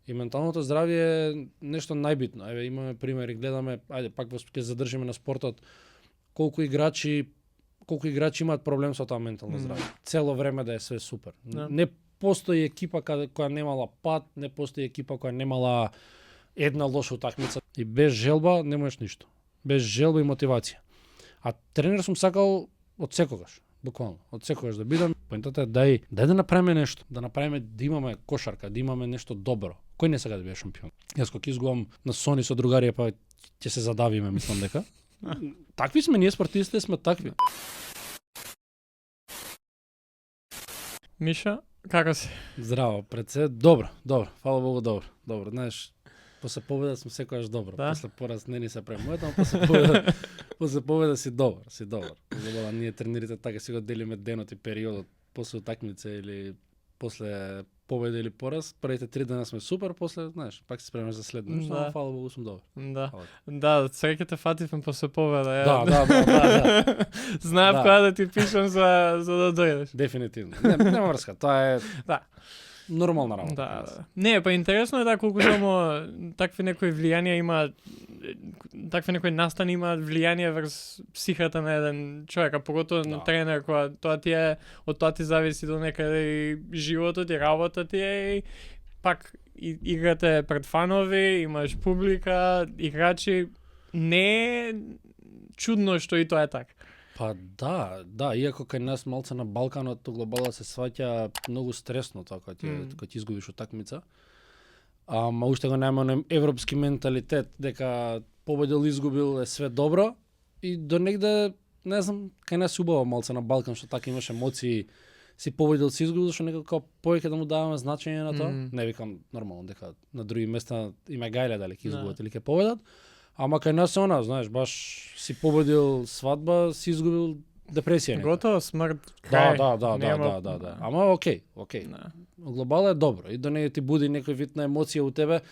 И менталното здравје е нешто најбитно. Еве имаме примери, гледаме, ајде пак ќе задржиме на спортот, колку играчи имаат проблем со тоа ментално здравје. Цело време да е све супер. Не постои екипа која немала пат, не постои екипа која немала една лоша утакмица. И без желба не можеш ништо. Без желба и мотивација. А тренер сум сакал од секогаш, буквално, од секогаш да бидам. Поентата е дај да направиме нешто, да имаме кошарка, да имаме нешто добро. Кој не сака да биде шампион? Јас кога изгубам на Сони со другарија, па ќе се задавиме, мислам дека. Такви сме ние спортистите, сме такви. Миша, како си? Здраво, пред се. Добро. Фала Богу, добро. Знаеш, после победа сум секогаш добро. Да? После пораз не ни се премојат, ама после победа си добар. Забава, ние тренерите така си го делиме денот и периодот после утакмица или после победа или пораз. Првите 3 дена сме супер, после, знаеш, пак се спремаш за следно. Да. Фала Богу, сум добар. Да, среќите фативме после победа. Да. Знаев кога да ти пишам за да дојдеш. Дефинитивно. Нема врска, тоа е нормална работа. Да. Не, па интересно е колку само такви некои влијанија има, такви некои настани имаат влијание врз психата на еден човек, а поготово на тренер, кога тоа ти е, од тоа ти зависи до некаде и животот и работата ти е, и пак играте пред фанови, имаш публика, играчи, не е чудно што и тоа е така. Па да, иако кај нас малце на Балканот глобалот се сваќа многу стресно тоа кога ти изгубиш утакмица. Ама уште го нема оној европски менталитет дека победил, изгубил е све добро и до негде, не знам, кај нас убаво малце на Балкан што така имаш емоции, си победил, си изгубил, што некако повеќе да му даваме значење на тоа. Не викам нормално дека на други места има гајле дали ќе изгубат или ќе победат. Ама кај нас она, знаеш, баш си победил свадба, си изгубил депресија. Готово, смрт, крај. Да. Ама окей. Глобално е добро и да не ти буди некој вид на емоција у тебе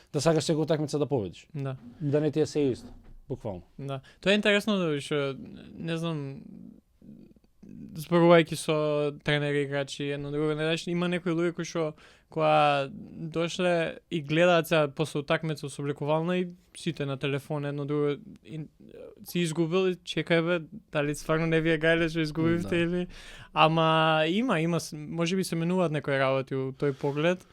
да сакаш секоја утакмица да победиш. Да не ти е се исто, буквално. Да. Тоа е интересно што не знам, зборувајќи со тренери, играчи, едно друго, има некои луѓе кои што кога дошле и гледаат се после утакмица со облекувална и сите на телефон, едно друго, си изгубил и чекај бе, дали стварно не ви е гајле што изгубивте или... Ама има, можеби се менуваат некои работи у тој поглед.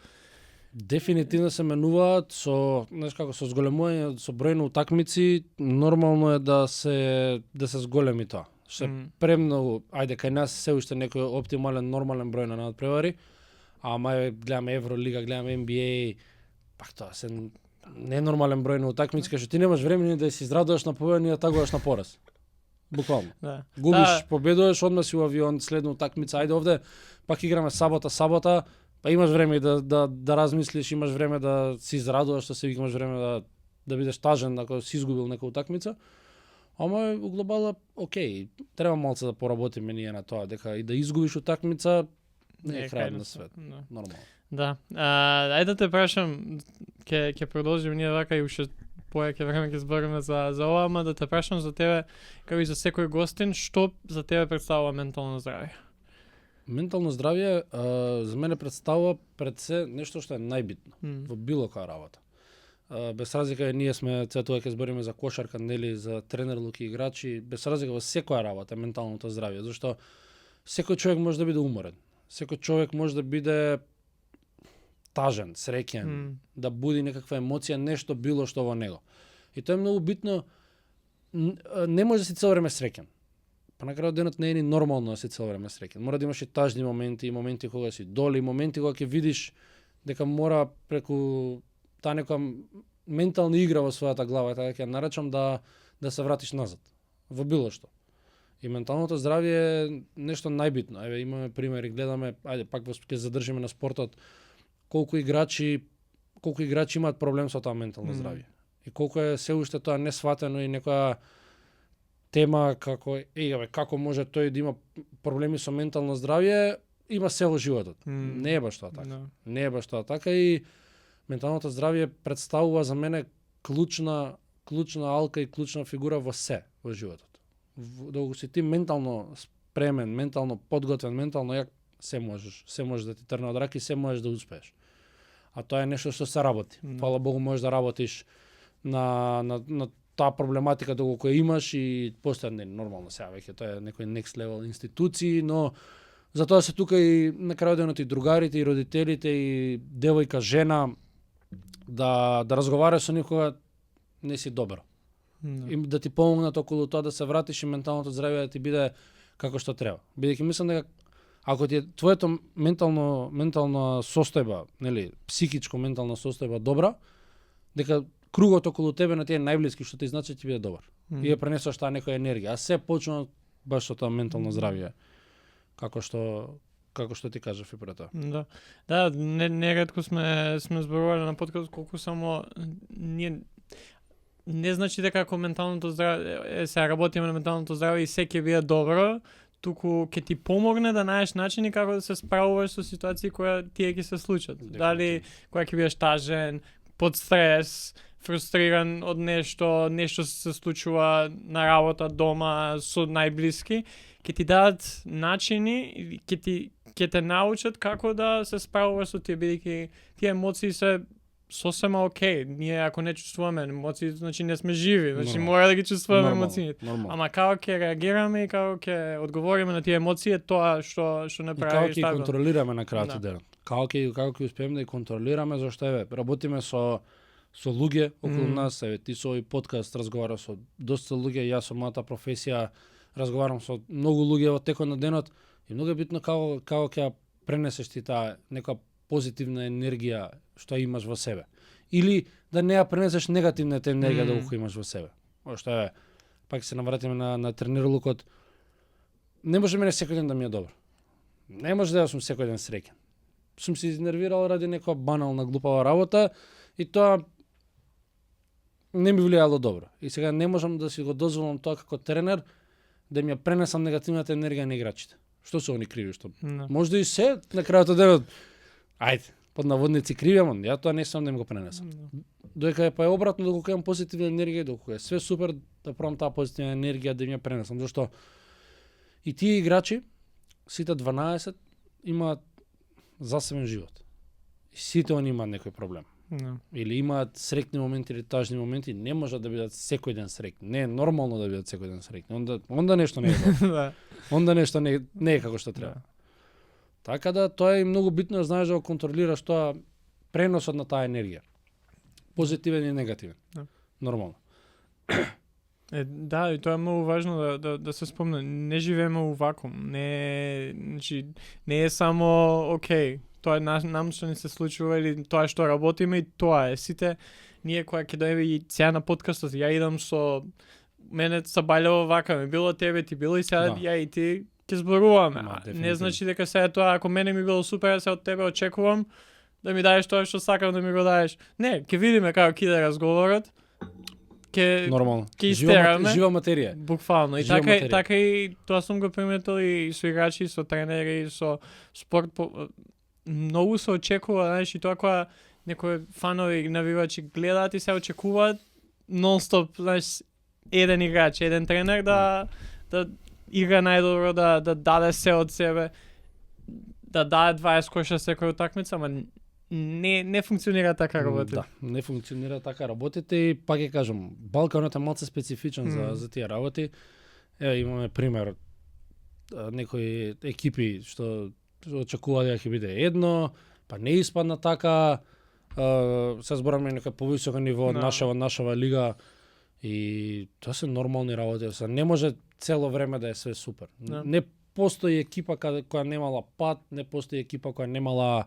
Дефинитивно се менуваат со, знаеш како, со зголемување, со број на утакмици, нормално е да се зголеми тоа. Што премногу, ајде, кај нас се уште некој оптимален, нормален број на надпревари, ама гледаме Евролига, гледаме NBA, пак тоа се ненормален број на утакмици, кај што ти немаш време да се израдуваш на победа, ни да тагуваш на пораз. Буквално. Губиш, победуваш, одма си у авион, следна утакмица, ајде овде, пак играме сабота, па имаш време да размислиш, имаш време да се израдуваш, да се имаш време да бидеш тажен ако си изгубил нека утакмица. Ама у глобала, окей, треба малце да поработиме ние на тоа, дека и да изгубиш утакмица не е крај на свет. Нормално. Да. Ајде да те прашам, ќе продолжиме ние вака и уште повеќе време ќе збориме за ова, ама да те прашам за тебе, како и за секој гостин, што за тебе представува ментално здравје? Ментално здравје за мене представува пред се нешто што е најбитно во било која работа. Без разлика ние сме цетува ќе збориме за кошарка, нели, за тренер, луки играчи, без разлика во секоја работа менталното здравје, зашто секој човек може да биде уморен. Секој човек може да биде тажен, среќен, да буди некаква емоција, нешто било што во него. И тоа е многу битно, не може да си цело време среќен. Па на крајот денот не е ни нормално да си цело време среќен. Мора да имаш и тажни моменти, и моменти кога си доли, и моменти кога ќе видиш дека мора преку таа нека ментална игра во својата глава, така ќе наречам да се вратиш назад во било што. И менталното здравје е нешто најбитно. Еве имаме примери, гледаме, ајде пак ќе задржиме на спортот, колку играчи имаат проблем со тоа ментално здравје. И колку е се уште тоа несватено и некоја тема како може тој да има проблеми со ментално здравје, има се во животот. Не е баш тоа така. Не е баш тоа така и менталното здравје представува за мене клучна алка и клучна фигура во се во животот. Доколку си ти ментално спремен, ментално подготвен, ментално јак, се можеш да ти трне од рака и се можеш да успееш. А тоа е нешто што се работи. Фала Богу можеш да работиш на таа проблематика доколку ја имаш и постојано нормално сега веќе тоа е некој next level институции, но затоа се тука и на крајот денот и другарите и родителите и девојка, жена да разговараш со нив кога не си добро. И да ти помогнат околу тоа да се вратиш и менталното здравје да ти биде како што треба. Бидејќи мислам дека ако ти е твоето ментална состојба, нели, психичко ментална состојба добра, дека кругот околу тебе на тие најблиски што ти значи ти биде добар. И ја пренесуваш таа некоја енергија, а се почнува баш со тоа ментално здравје. Како што ти кажав и пред тоа. Да. Да, неретко сме зборувале на подкаст колку само ние не значи дека ако менталното здравје се работиме на менталното здравје и се ќе биде добро, туку ќе ти помогне да најдеш начини како да се справуваш со ситуации кои тие ќе се случат. Дали кога ќе бидеш тажен, под стрес, фрустриран од нешто се случува на работа, дома, со најблиски, ќе ти дадат начини, ќе те научат како да се справуваш со тие, бидејќи тие емоции се сосема окей. Ние ако не чувствуваме емоции, значи не сме живи, значи мора да ги чувствуваме емоциите. Ама како ќе реагираме и како ќе одговориме на тие емоции, тоа што не правиш така. Како ќе контролираме на крајот денот. Како ќе успееме да ја контролираме, зашто работиме со луѓе околу нас, ти со овој подкаст разговараш со доста луѓе, јас со мојата професија разговарам со многу луѓе во текот на денот и многу е битно како ќе пренесеш ти таа нека позитивна енергија што имаш во себе. Или да не ја пренесеш негативната енергија доколку имаш во себе. Што пак се навратиме на тренерлукот. Не може мене секој ден да ми е добро. Не може да сум секој ден среќен. Сум се изнервирал ради некоја банална глупава работа и тоа не ми влијало добро. И сега не можам да си го дозволам тоа како тренер да ми ја пренесам негативната енергија на играчите. Што се они криви што? Може да и се на крајот од денот. Ајде, под наводници кривам, ја тоа не сам да им го пренесам. Додека е обратно, доколку имам позитивна енергија, доколку е све супер да пробам таа позитивна енергија да им ја пренесам, зашто и тие играчи, сите 12 имаат засебен живот. И сите они имаат некој проблем. Или имаат среќни моменти или тажни моменти, не можат да бидат секој ден среќни. Не е нормално да бидат секој ден среќни. Онда нешто не е добро. Онда нешто не е како што треба. Така да тоа е многу битно да знаеш да го контролираш тоа преносот на таа енергија. Позитивен и негативен. Нормално. Да, и тоа е многу важно да се спомне. Не живееме у вакуум. Не е само окей. Тоа нам што ни се случува или тоа што работиме и тоа е. Сите ние која ќе дојде и сега на подкастот, ја идам со мене са бајлево вака, ми било тебе, ти било и сега ја и ти ќе зборуваме. Не значи дека сега тоа ако мене ми било супер, се од тебе очекувам да ми даеш тоа што сакам да ми го даеш. Не, ќе видиме како ќе иде разговорот. Нормално. Ќе истераме. Жива материја. Буквално. И така и тоа сум го приметил и со играчи, со тренери, со спорт. Многу се очекува, знаеш, и тоа кога некои фанови навивачи гледаат и се очекуваат нон-стоп, знаеш, еден играч, еден тренер да игра најдобро, да даде се од себе, да даде 20 коша секој утакмица, ама не функционира така работите. Да, не функционира така работите и пак ќе кажам, Балканот е малку специфичен за тие работи. Имаме пример некои екипи што очекува дека ќе биде едно, па не испадна така. Се збораме некој повисоко ниво од нашава лига и тоа се нормални работи. Не може цело време да е све супер. Не постои екипа која немала пат, не постои екипа која немала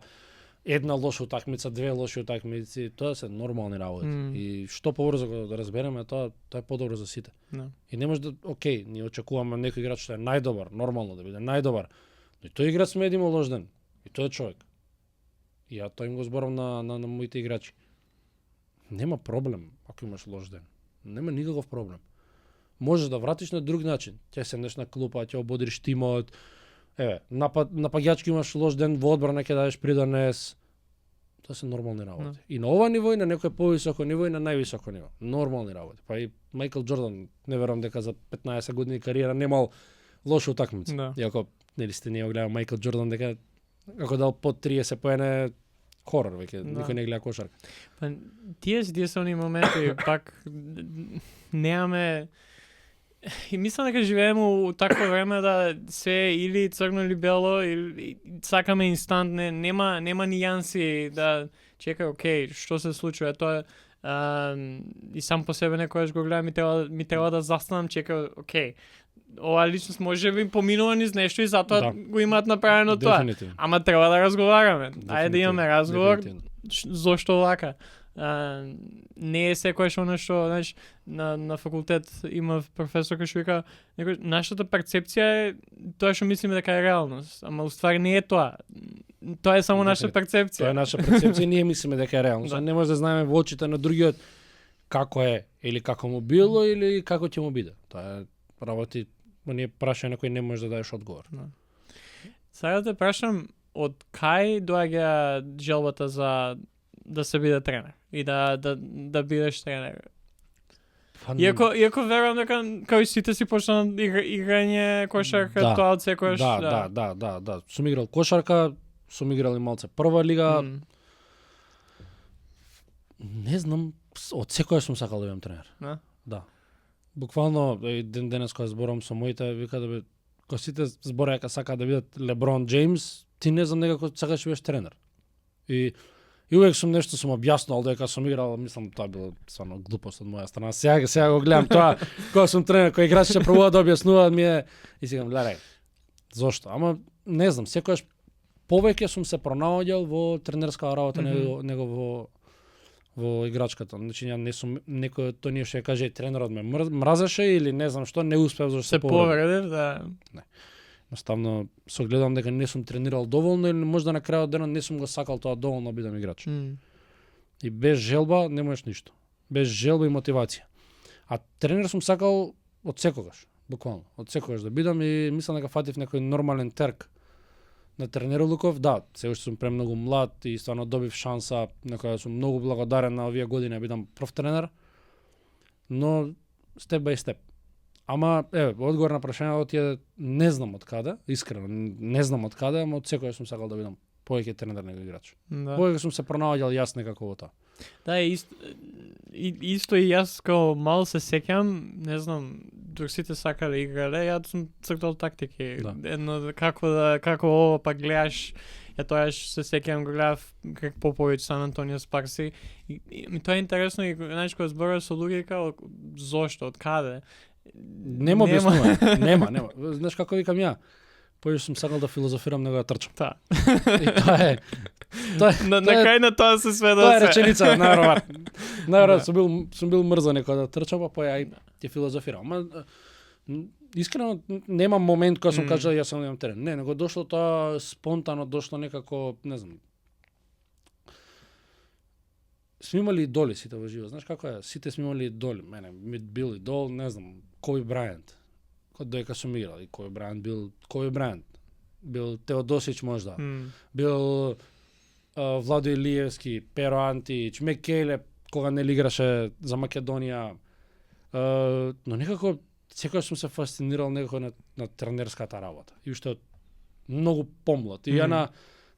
една лоша утакмица, две лоши утакмици, тоа се нормални работи. И што побрзо го разбереме, тоа е подобро за сите. И не може да, окей, ние очекуваме некој играч што е најдобар, нормално да биде најдобар. Но и тој играч сме едимо лош ден. И тој е човек. И ја тоа им го зборам на моите играчи. Нема проблем ако имаш лош ден. Нема никаков проблем. Можеш да вратиш на друг начин. Ќе седнеш на клупа, ќе ободриш тимот. Напаѓачки имаш лош ден во одбрана, ќе дадеш придонес. Тоа се нормални работи. И на ова ниво и на некој повисоко ниво и на највисоко ниво. Нормални работи. Па и Мајкл Џордан, не верувам дека за 15 години кариера немал лоша утакмица. Иако нели сте не го гледа Мајкл Џордан дека ако дал под 30 поена хорор веќе, Да. никој не гледа кошарка. Па тие се они моменти пак немаме и мислам дека живееме у такво време да се или црно или бело или сакаме инстант, нема нијанси да чекај, окей, што се случува, тоа и сам по себе некојаш го гледам ми треба да застанам, чекај, окей. Ова личност може би поминува низ нешто и затоа го имаат направено тоа. Дефинитивно. Ама треба да разговараме. Ајде да имаме разговор. Дефинитивно. Зошто вака? Не е секојаш оно што, знаеш, на факултет има професор кој што вика, нашата перцепција е тоа што мислиме дека е реалност, ама уствари не е тоа. Тоа е само наша перцепција. Тоа е наша перцепција, ние мислиме дека е реалност. Да. Не може да знаеме во очите на другиот како е или како му било или како ќе му биде. Тоа е работи, ние прашање на кои не можеш да дадеш одговор. Да. Сега те прашам, од кај доаѓа желбата за да се биде тренер и да бидеш тренер? Иако верувам дека кај сите си почна играње кошарка, тоа од секојаш. Да. Сум играл кошарка, сум играл и малце прва лига. Не знам, од секојаш сум сакал да бидам тренер. Да. Буквално денес кога зборам со моите, вика да кога сите збораат дека сакаат да бидат Леброн Джеймс, ти не знам некако сакаш да бидеш тренер. И увек сум нешто сум објаснувал дека сум играл, мислам тоа било стварно глупост од моја страна. Сега го гледам тоа кога сум тренер, кој играчите пробуваат да објаснуваат ми е и си кажам, гледај, зошто? Ама не знам, секогаш повеќе сум се пронаоѓал во тренерска работа него во играчката. Значи ја не сум некој тоа ние што ја каже тренерот ме мразеше или не знам што, не успев зашто се повредив, да. Не. Едноставно согледам дека не сум тренирал доволно или можда на крајот денот не сум го сакал тоа доволно бидам играч. И без желба не можеш ништо. Без желба и мотивација. А тренер сум сакал од секогаш, буквално, од секогаш да бидам и мислам дека фатив некој нормален терк на тренеролуков. Да, се уште сум премногу млад и стварно добив шанса, на која сум многу благодарен на овие години да бидам проф тренер. Но степ бај степ. Ама, одговор на прашањето е не знам од каде, искрено, не знам од каде, ама од секој сум сакал да бидам повеќе тренер него играч. Да. Повеќе сум се пронаоѓал јас некако во тоа. Да, исто и јас као мал се сеќам, не знам, док сите сакале играле, ја сум цртал тактики. Да. Едно како ова па гледаш, ја тоаш се сеќам го гледав как Поповиќ Сан Антонио Спарси и тоа е интересно и знаеш кога зборуваш со луѓе као зошто, од каде? Нема објаснување. Нема. Знаеш како викам ја? Појаш сум сакал да филозофирам него да трчам. Та. И тоа е. На крај на тоа се сведа. Тоа е реченица, најверојатно сум бил мрзо некој да трчам, па ја ќе филозофирам. Ама искрено немам момент кога сум кажал јас сам имам терен. Не, него дошло тоа спонтано, дошло некако, не знам. Сме имали идоли сите во живот. Знаеш како е? Сите сме имали идоли. Мене ми бил идол, не знам, Коби Брајант. Кога доека сум играл и Коби Брајант бил Коби Брајант. Бил Теодосич можда. Бил Владо Илиевски, Перо Антич, Мекеле кога не играше за Македонија. Но некако секогаш сум се фасцинирал некако на тренерската работа. И уште од многу помлад. И ја на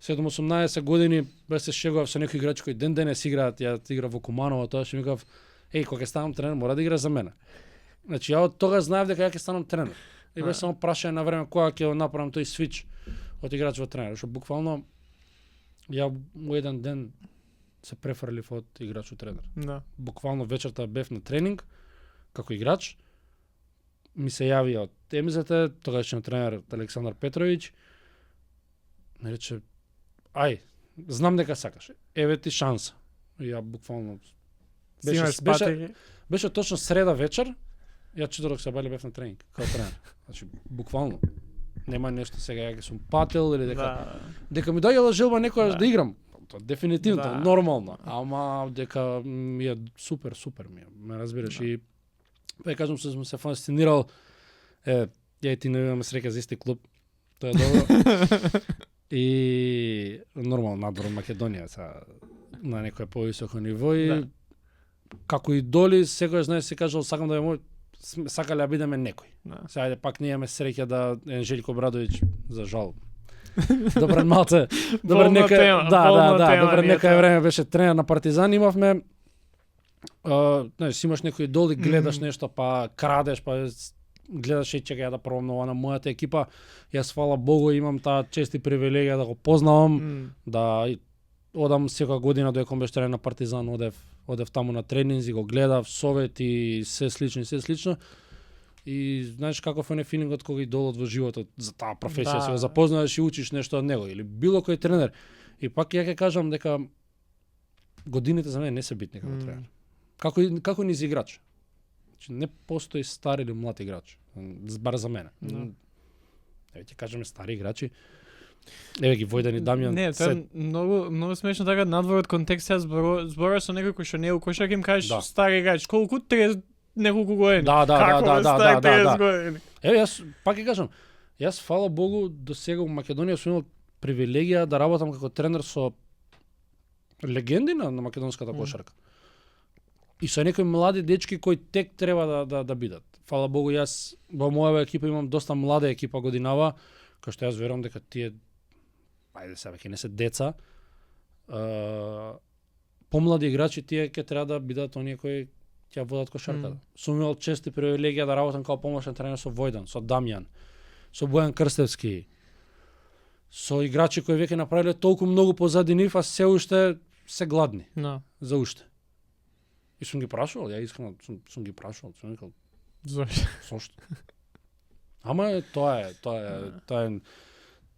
17-18 години бе се шегував со некои играчи кои ден денес играат, ја играв во Куманово, тоа што ми викав, кога ќе станам тренер, мора да играш за мене. Значи ја од тога знаев дека ја ќе станам тренер. И беше само прашање на време кога ќе направам тој свич од играч во тренер, што буквално ја во еден ден се префрлив од играч во тренер. Да. Буквално вечерта бев на тренинг како играч. Ми се јави од МЗТ, тогашниот тренер Александар Петровиќ. Ме рече, ај, знам дека сакаш. Еве ти шанса. И ја буквално беше точно среда вечер. Ја четврток сабајле бев на тренинг како тренер. Значи буквално нема нешто сега ја сум пател или дека ми доаѓала желба некојаш да играм. Тоа дефинитивно, нормално, ама дека ми е супер ми е. Ме разбираш и па кажам сум се фасцинирал. Ја и ти не имаме среќа за исти клуб. Тоа е добро. И нормално надвор од Македонија на некој повисоко ниво и како идоли секогаш знаеш се кажал сакам да ја сакале да бидеме некој. Сега пак ние имаме среќа да Жељко Обрадовиќ за жал Добро малце. Добро Болно нека тема, болно тема добро ми е некое тоа. време беше тренер на Партизан, имавме знаеш, си имаш некој идол и гледаш нешто, па крадеш, па гледаш и чека ја да пробам нова на мојата екипа. Јас фала Богу имам таа чест и привилегија да го познавам, да одам секоја година додека беше тренер на Партизан, одев таму на тренинзи, го гледав, совети, се слично. И знаеш каков е филингот кога идолот во животот за таа професија, се го запознаваш и учиш нешто од него или било кој тренер. И пак ја ќе кажам дека годините за мене не се битни како тренер. Како низ играч. Значи не постои стар или млад играч, бар за мене. Еве ќе кажеме стари играчи. Еве ги Војдан и Дамјан. Не, тоа е многу смешно така надвор од контекст, ја зборуваш со некој кој што не е у кошарка, им кажеш стари играч, колку 30 неколку години. Да. Години. Еве јас пак ќе кажам, јас фала Богу до сега во Македонија сум имал привилегија да работам како тренер со легенди на македонската кошарка. И со некои млади дечки кои тек треба да бидат. Фала Богу, јас во мојава екипа имам доста млада екипа годинава, кој што јас верувам дека тие ајде сега ќе не се деца, помлади играчи тие ќе треба да бидат оние кои ќе водат кошарката. Сум имал чест и привилегија да работам како помошен тренер со Војдан, со Дамјан, со Бојан Крстевски, со играчи кои веќе направиле толку многу позади нив, а се уште се гладни. За уште. И сум ги прашувал, ја искрено сум ги прашувал, сум викал зошто? Ама тоа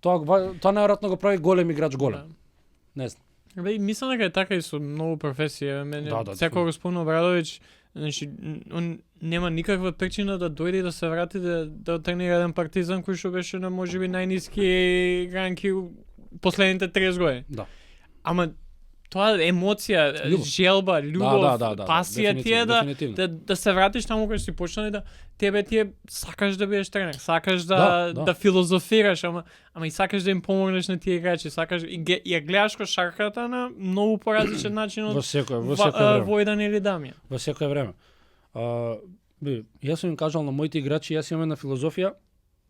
најверојатно го прави голем играч голем. Не знам. Бе, мислам дека е така и со многу професија. Мене Да, секој го спомна Обрадовиќ, значи он нема никаква причина да дојде и да се врати да тренира еден Партизан кој што беше на можеби најниски ранки последните 30 години. Да. Ама тоа емоција, желба, љубов, пасија ти е да се вратиш таму кога си почнал да тебе сакаш да бидеш тренер, сакаш да филозофираш, ама и сакаш да им помогнеш на тие играчи, сакаш и ја гледаш кошарката на многу поразличен начин од Војдан или Дамјан. Во секое време. Јас сум им кажал на моите играчи, јас имам една филозофија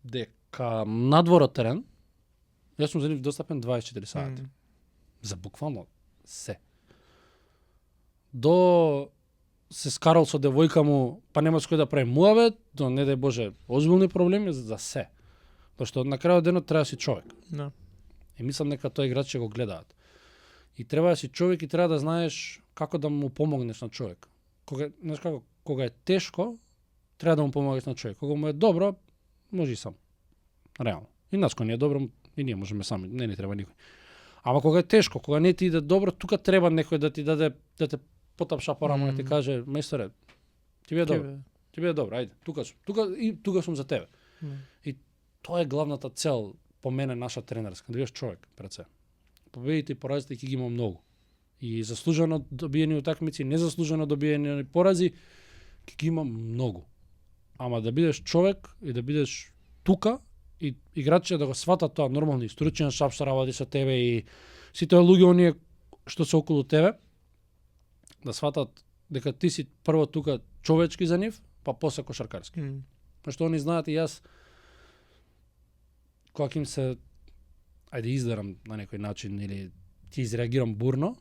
дека надвор од терен, јас сум за нив достапен 24 сати. За буквално се. До се скарал со девојка му, па нема кој да прави муавет, до не дај Боже, озбилни проблеми за се. Зашто на крајот денот треба да си човек. И мислам дека тој играч ќе го гледаат. И треба да си човек и треба да знаеш како да му помогнеш на човек. Кога е тешко, треба да му помогнеш на човек. Кога му е добро, може и сам. Реално. И нас кога не е добро, и ние можеме сами, не ни треба никој. Ама кога е тешко, кога не ти иде добро, тука треба некој да ти даде, да те потапша по рамо и ти каже, мејсторе, ти биде добро. Ти биде добро, ајде, тука сум за тебе. И тоа е главната цел по мене наша тренерска, да бидеш човек пред се. Победите и поразите ќе ги има многу. И заслужено добиени утакмици, незаслужено добиени порази ќе ги има многу. Ама да бидеш човек и да бидеш тука и играчите да го сватат тоа нормално, и стручен штаб што работи со тебе и сите луѓе оние што се околу тебе да сватат дека ти си прво тука човечки за нив, па после кошаркарски. Што они знаат и јас кога им се ајде издарам на некој начин или ти изреагирам бурно,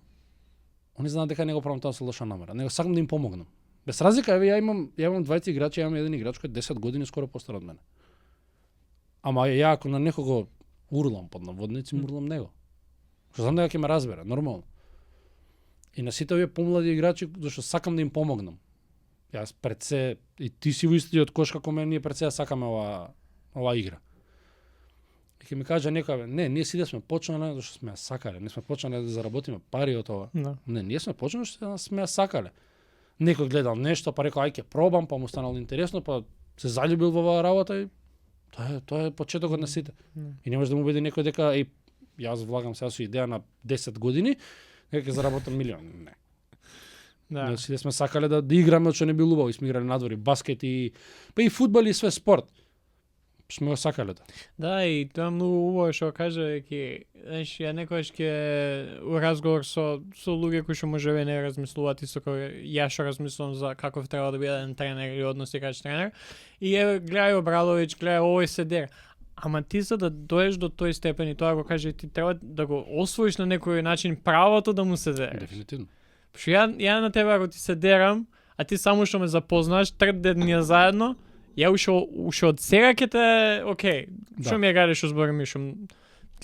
они знаат дека не го правам тоа со лоша намера. Него сакам да им помогнам. Без разлика, ја имам 20 играчи, ја имам еден играч кој е 10 години скоро постар од мене. Ама ја ако на некого урлам под наводници, урлам него. Што знам дека ќе ме разбере, нормално. И на сите овие помлади играчи, зашто сакам да им помогнам. Јас пред се, и ти си во истиот кош како мене, ние пред се сакаме ова игра. И ќе ми каже некој, не, ние сите сме почнале зашто сме ја сакале, не сме почнале да заработиме пари од ова. Не, ние сме почнале што сме ја сакале. Некој гледал нешто, па рекол, ај ќе пробам, па му станало интересно, па се заљубил во оваа работа и тоа е почетокот на сите. И не може да му биде некој дека јас влагам сега со идеја на 10 години, дека ќе заработам милион. Не. Да. Сите сме сакале да играме, што не би убаво, и сме играли надвор, и баскет, и па и фудбал, и све спорт. Сме го сакале тоа. Да, и тоа е многу убаво што каже, знаеш, ја некојаш ќе у разговор со луѓе кои што можеби не размислуваат исто кој ја што размислувам за каков треба да биде еден тренер или однос играч тренер. И гледај Обрадовиќ, гледај овој седер. Ама ти за да доеш до тој степен и тоа го каже, ти треба да го освоиш на некој начин правото да му се дереш. Дефинитивно. Што ја на тебе ако ти се дерам, а ти само што ме запознаш, 3 дни заедно, ја уште од сега ќе те, окей, што ми ја гадеш што зборим, што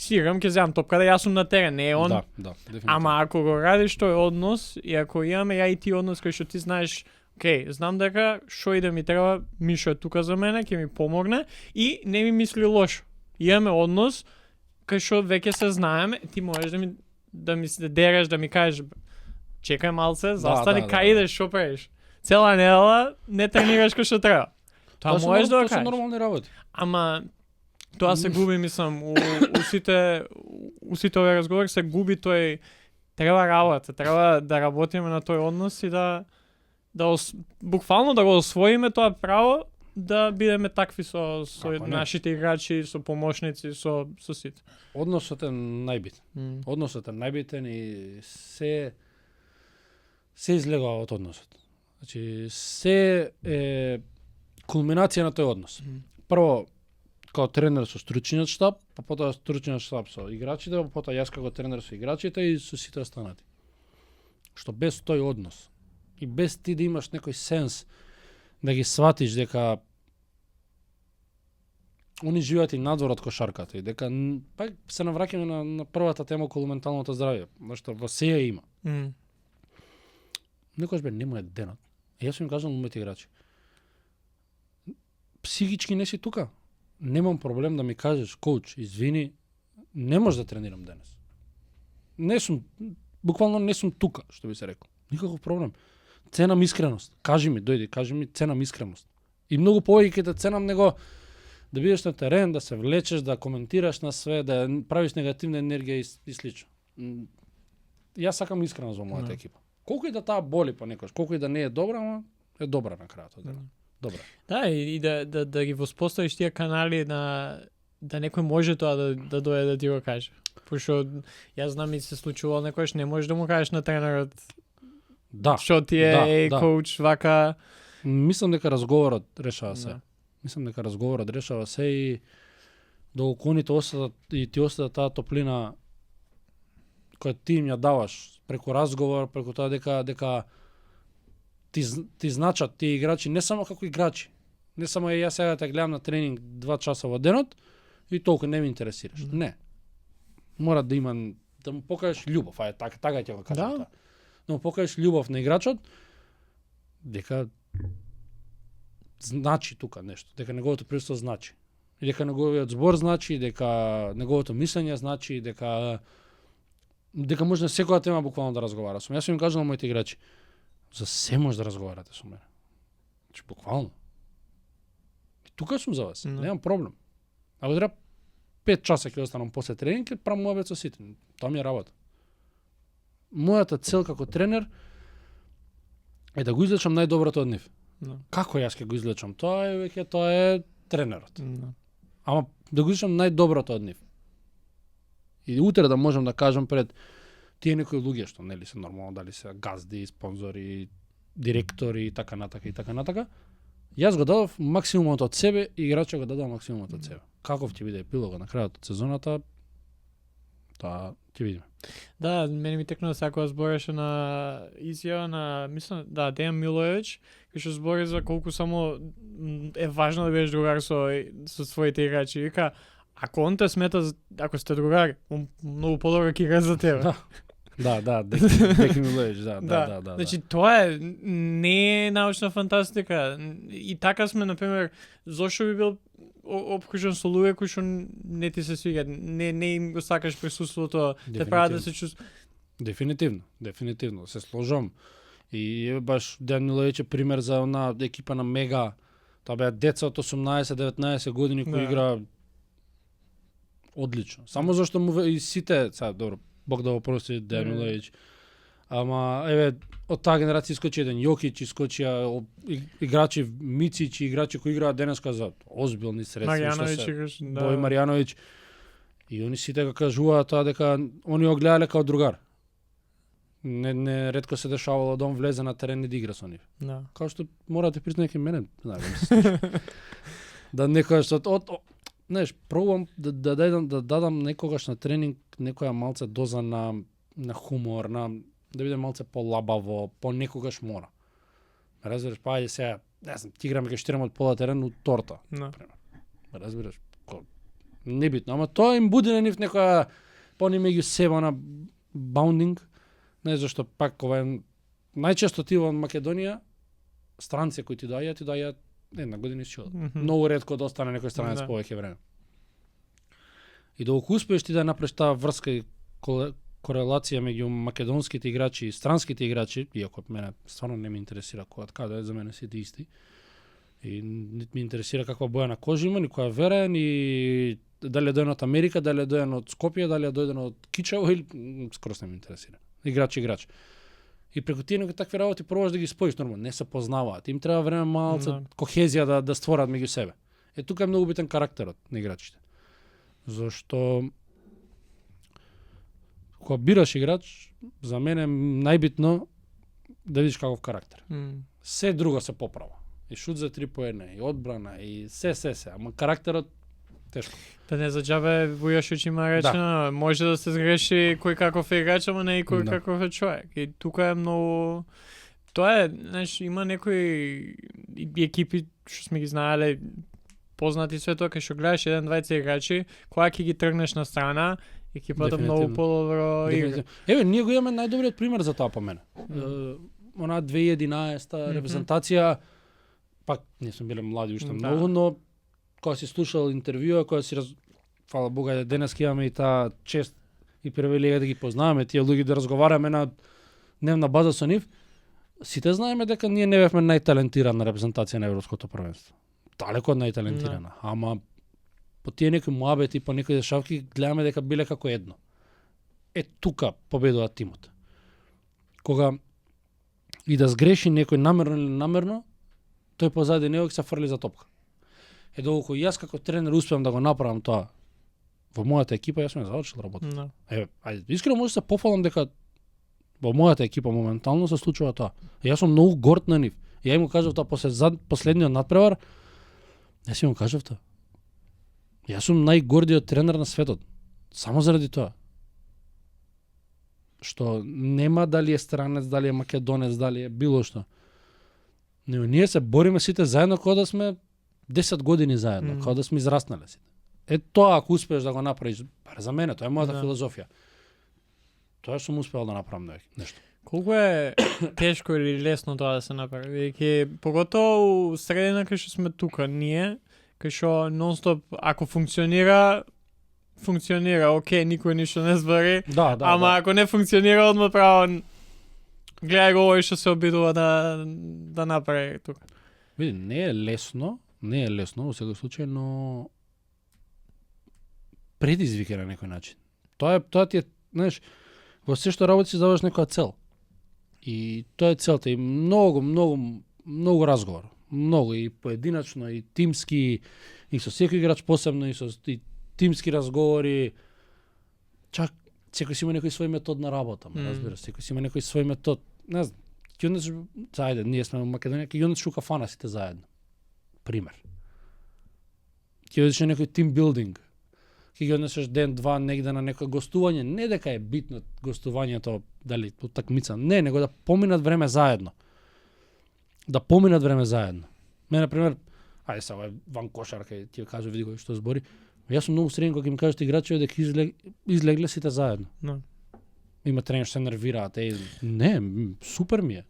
сигурам ќе земам топка да јас сум на терен, не е он. Да, дефинитивно. Ама ако го радиш тој однос и ако имаме ја и ти однос кој што ти знаеш, окей, знам дека што и да ми треба, Мишо е тука за мене, ќе ми помогне и не ми мисли лошо. Имаме однос кај што веќе се знаеме, ти можеш да ми се дереш, да ми кажеш чекај малце, застани, кај идеш, што правиш? Цела недела не тренираш кој што треба. Тоа можеш да го кажеш. Тоа се нормални работи. Ама тоа се губи, мислам, у сите овие разговори се губи тој, треба работа, треба да работиме на тој однос и буквално да го освоиме тоа право да бидеме такви со нашите играчи, со помошници, со сите. Односот е најбитен. Односот е најбитен и се излегува од односот. Значи се е кулминација на тој однос. Прво како тренер со стручниот штаб, па потоа стручниот штаб со играчите, па потоа јас како тренер со играчите и со сите останати. Што без тој однос и без ти да имаш некој сенс да ги сватиш дека они живеат и надвор од кошарката и дека па се навраќаме на првата тема околу менталното здравје, што во сеја има. Некојаш бе нема е денот. Јас сум им кажал на моите играчи. Психички не си тука. Немам проблем да ми кажеш, коуч, извини, не може да тренирам денес. Не сум, буквално не сум тука, што би се рекол. Никаков проблем. Ценам искреност. Кажи ми, дојди, кажи ми, ценам искреност. И многу повеќе ќе те ценам него да бидеш на терен, да се влечеш, да коментираш на све, да правиш негативна енергија и слично. Јас сакам искреност во мојата екипа. Колку и да таа боли понекогаш, колку и да не е добра, ама е добра на крајот од денот. Добра. Да, и да ги воспоставиш тие канали да некој може тоа да дојде да ти го каже. Пошто јас знам и се случувало некојаш не можеш да му кажеш на тренерот. Да. Што ти е коуч вака. Мислам дека разговорот решава се. Мислам дека разговорот решава се и доколку они ти остадат таа топлина која ти им ја даваш преку разговор, преку тоа дека ти значат тие играчи не само како играчи. Не само јас сега те гледам на тренинг 2 часа во денот и толку не ме интересираш. Не. Мора да има да му покажеш љубов, така ќе го кажам тоа. Да му покажеш љубов на играчот дека значи тука нешто, дека неговото присуство значи. И дека неговиот збор значи, дека неговото мислење значи, дека може на секоја тема буквално да разговара со мене. Јас сум им кажал на моите играчи, за се може да разговарате со мене. Значи буквално. И тука сум за вас, немам проблем. Ако треба 5 часа ќе останам после тренинг, ќе правам муабет со сите. Тоа ми е работа. Мојата цел како тренер е да го извлечам најдоброто од нив. Како јас ќе го извлечам? Тоа е тренерот. Ама да го извлечам најдоброто од нив. И утре да можам да кажам пред тие некои луѓе што нели се нормално, дали се газди, спонзори, директори и така натака. Јас го дадов максимумот од себе и играчот го дадов максимумот од себе. Каков ќе биде епилогот на крајот од сезоната, тоа ќе видиме. Да, мене ми текна сако збореше на изјава на, мислам, Дејан Милоевич, кој што збори за колку само е важно да бидеш другар со своите играчи. Вика, ако он те смета, ако сте другари, он многу подобро ќе игра за тебе. Да, Дејан Милоевич, да. Значи, тоа не е научна фантастика. И така сме, например, зошто би бил обкружен со луѓе кои што не ти се свиѓаат, не им го сакаш присуството, те прават да се чувствуват. Дефинитивно, се сложам. И баш Дејан Милоевич е пример за она екипа на Мега. Тоа беа деца од 18-19 години кои игра одлично. Само зашто му и сите, сега добро, Бог да го прости Дејан Милоевич. Ама еве од таа генерација искочи еден Јокич, искочија играчи Мицич, играчи кои играат денеска за озбилни средства. Маријановиќ, Бој Маријановиќ. И они сите го кажуваат тоа дека они го гледале како другар. Не ретко се дешавало да он влезе на терен и да игра со нив. Као што мора да признае ке мене, да некој што знаеш, пробувам да дадам некогаш на тренинг некоја малце доза на хумор, да биде малце полабаво, понекогаш мора. Разбираш, па ајде сега, не знам, ти играме кај штирам од пола терен у торта. Разбираш, небитно, ама тоа им буди на нив некоја пони меѓу себе на баундинг, не зашто пак ова е најчесто ти во Македонија странци кои ти доаѓаат една година и чудо. Многу ретко да остане некој странец повеќе време. И доколку успееш ти да направиш таа врска и корелација меѓу македонските играчи и странските играчи, иако мене стварно не ме интересира која каде, за мене сите исти. И нит ми интересира каква боја на кожа има, ни која вера, ни дали е дојден од Америка, дали е дојден од Скопје, дали е дојден од Кичево, или скоро не ме интересира. Играч. И преку тие некои такви работи пробаш да ги споиш нормално, не се познаваат. Им треба време малце кохезија да створат меѓу себе. Тука е многу битен карактерот на играчите. Зашто кога бираш играч, за мене најбитно да видиш каков карактер. Се друго се поправа. И шут за 3 поена, и одбрана, и се, ама карактерот тешко. Да не заџабе Вујашич има речено, може да се сгреши кој каков е играч, ама не и кој каков е човек. И тука е многу... Тоа е, знаеш, има некои екипи што сме ги знаеле познати све тоа, кај што гледаш 1-2 играчи, кога ќе ги тргнеш на страна, екипата многу подобро игра. Еве, ние го имаме најдобриот пример за тоа по мене. Она 2011-та репрезентација, пак не сме биле млади уште многу, но кога си слушал интервјуа, кога си фала Бога, денеска имаме и таа чест и привилегија да ги познаваме тие луѓе, да разговараме на дневна база со нив, сите знаеме дека ние не бевме најталентирана репрезентација на Европското првенство. Далеко од најталентирана, ама по тие некои муабети, по некои дешавки гледаме дека биле како едно. Тука победува тимот. Кога и да сгреши некој намерно или намерно, тој позади него се фрли за топка. Доколку јас како тренер успеам да го направам тоа во мојата екипа, јас сум завршил работа. Ајде, искрено може да се пофалам дека во мојата екипа моментално се случува тоа. Јас сум многу горд на нив. Ја им го кажав тоа после последниот надпревар. Јас им го кажав тоа. Јас сум најгордиот тренер на светот. Само заради тоа. Што нема дали е странец, дали е македонец, дали е било што. Но ние се бориме сите заедно кога да сме 10 години заедно, кога да сме израснале сите. Тоа ако успееш да го направиш, бар за мене, тоа е мојата филозофија. Тоа сум успеал да направам нешто. Колку е тешко или лесно тоа да се направи? Веќе поготово у средина кај што сме тука ние, кај што нон-стоп ако функционира, окей, никој ништо не збори. Ама ако не функционира, одма право гледај го овој што се обидува да направи тука. Види, не е лесно во секој случај, но предизвика на некој начин. Тоа ти е, знаеш, во се што работи си задаваш некоја цел. И тоа е целта. И многу разговор. Многу и поединачно, и тимски, и со секој играч посебно, и со тимски разговори. Чак секој си има некој свој метод на работа, разбираш, секој си има некој свој метод. Не знам, ќе одеш заедно, ние сме во Македонија, ќе одеш у кафана сите заедно. Пример. Ќе одиш на некој тим билдинг. Ќе ги однесеш ден-два негде на некој гостување, не дека е битно гостувањето, дали утакмица, не, него да поминат време заедно. Мене, например, ајде сега ван кошарка, ти кажа, види кој што збори. Јас сум многу среќен кога им кажат играчи дека излегле сите заедно. Има тренер се нервираат, не, супер ми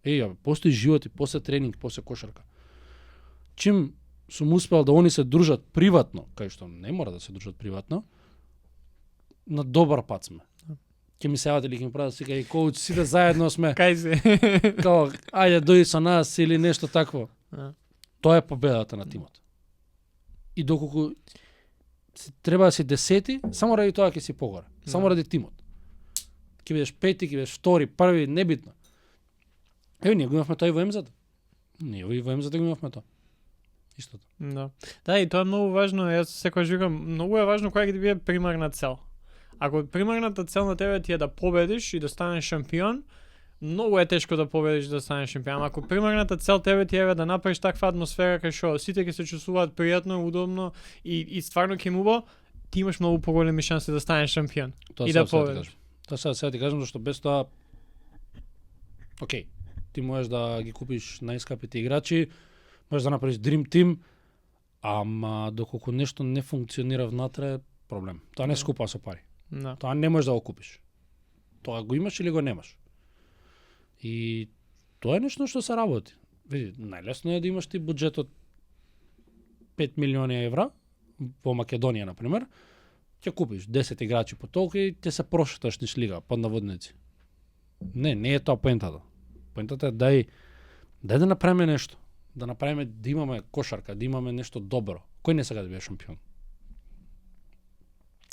е. Постои живот и после тренинг, после кошарка. Чим сум успел да они се дружат приватно, кај што не мора да се дружат приватно, на добар пат сме. Ќе ми се јават или ќе ми прават сика и коуч, сите заедно сме. Кај се? Као, ајде дојди со нас или нешто такво. Тоа е победата на тимот. И доколку треба да си 10, само ради тоа ќе си погоре. Само ради тимот. Ќе бидеш 5, ќе бидеш 2, 1, небитно. Ние го имавме тоа и во МЗ-та. Ние и во МЗ-та го имавме тоа. Истото. Да, и тоа е многу важно. Јас секогаш викам, многу е важно која ќе ти биде примарна цел. Ако примарната цел на тебе ти е да победиш и да станеш шампион, многу е тешко да победиш да станеш шампион. Ако примерната цел тебе ти е да направиш таква атмосфера кај што сите ќе се чувствуваат пријатно, удобно и стварно ќе му бо, ти имаш многу поголеми шанси да станеш шампион и да победиш. Тоа сега ти кажам зашто без тоа окей, ти можеш да ги купиш најскапите играчи, можеш да направиш Dream Team, ама доколку нешто не функционира внатре, проблем. Тоа не скупа со пари. Да. Тоа не можеш да го купиш. Тоа го имаш или го немаш. И тоа е нешто што се работи. Види, најлесно е да имаш ти буџет од 5 милиони евра во Македонија, на пример, ќе купиш 10 играчи по толку и ќе се прошеташ низ лига под наводници. Не е тоа поентата. Поентата е дај да направиме нешто, да направиме да имаме кошарка, да имаме нешто добро. Кој не сака да биде шампион?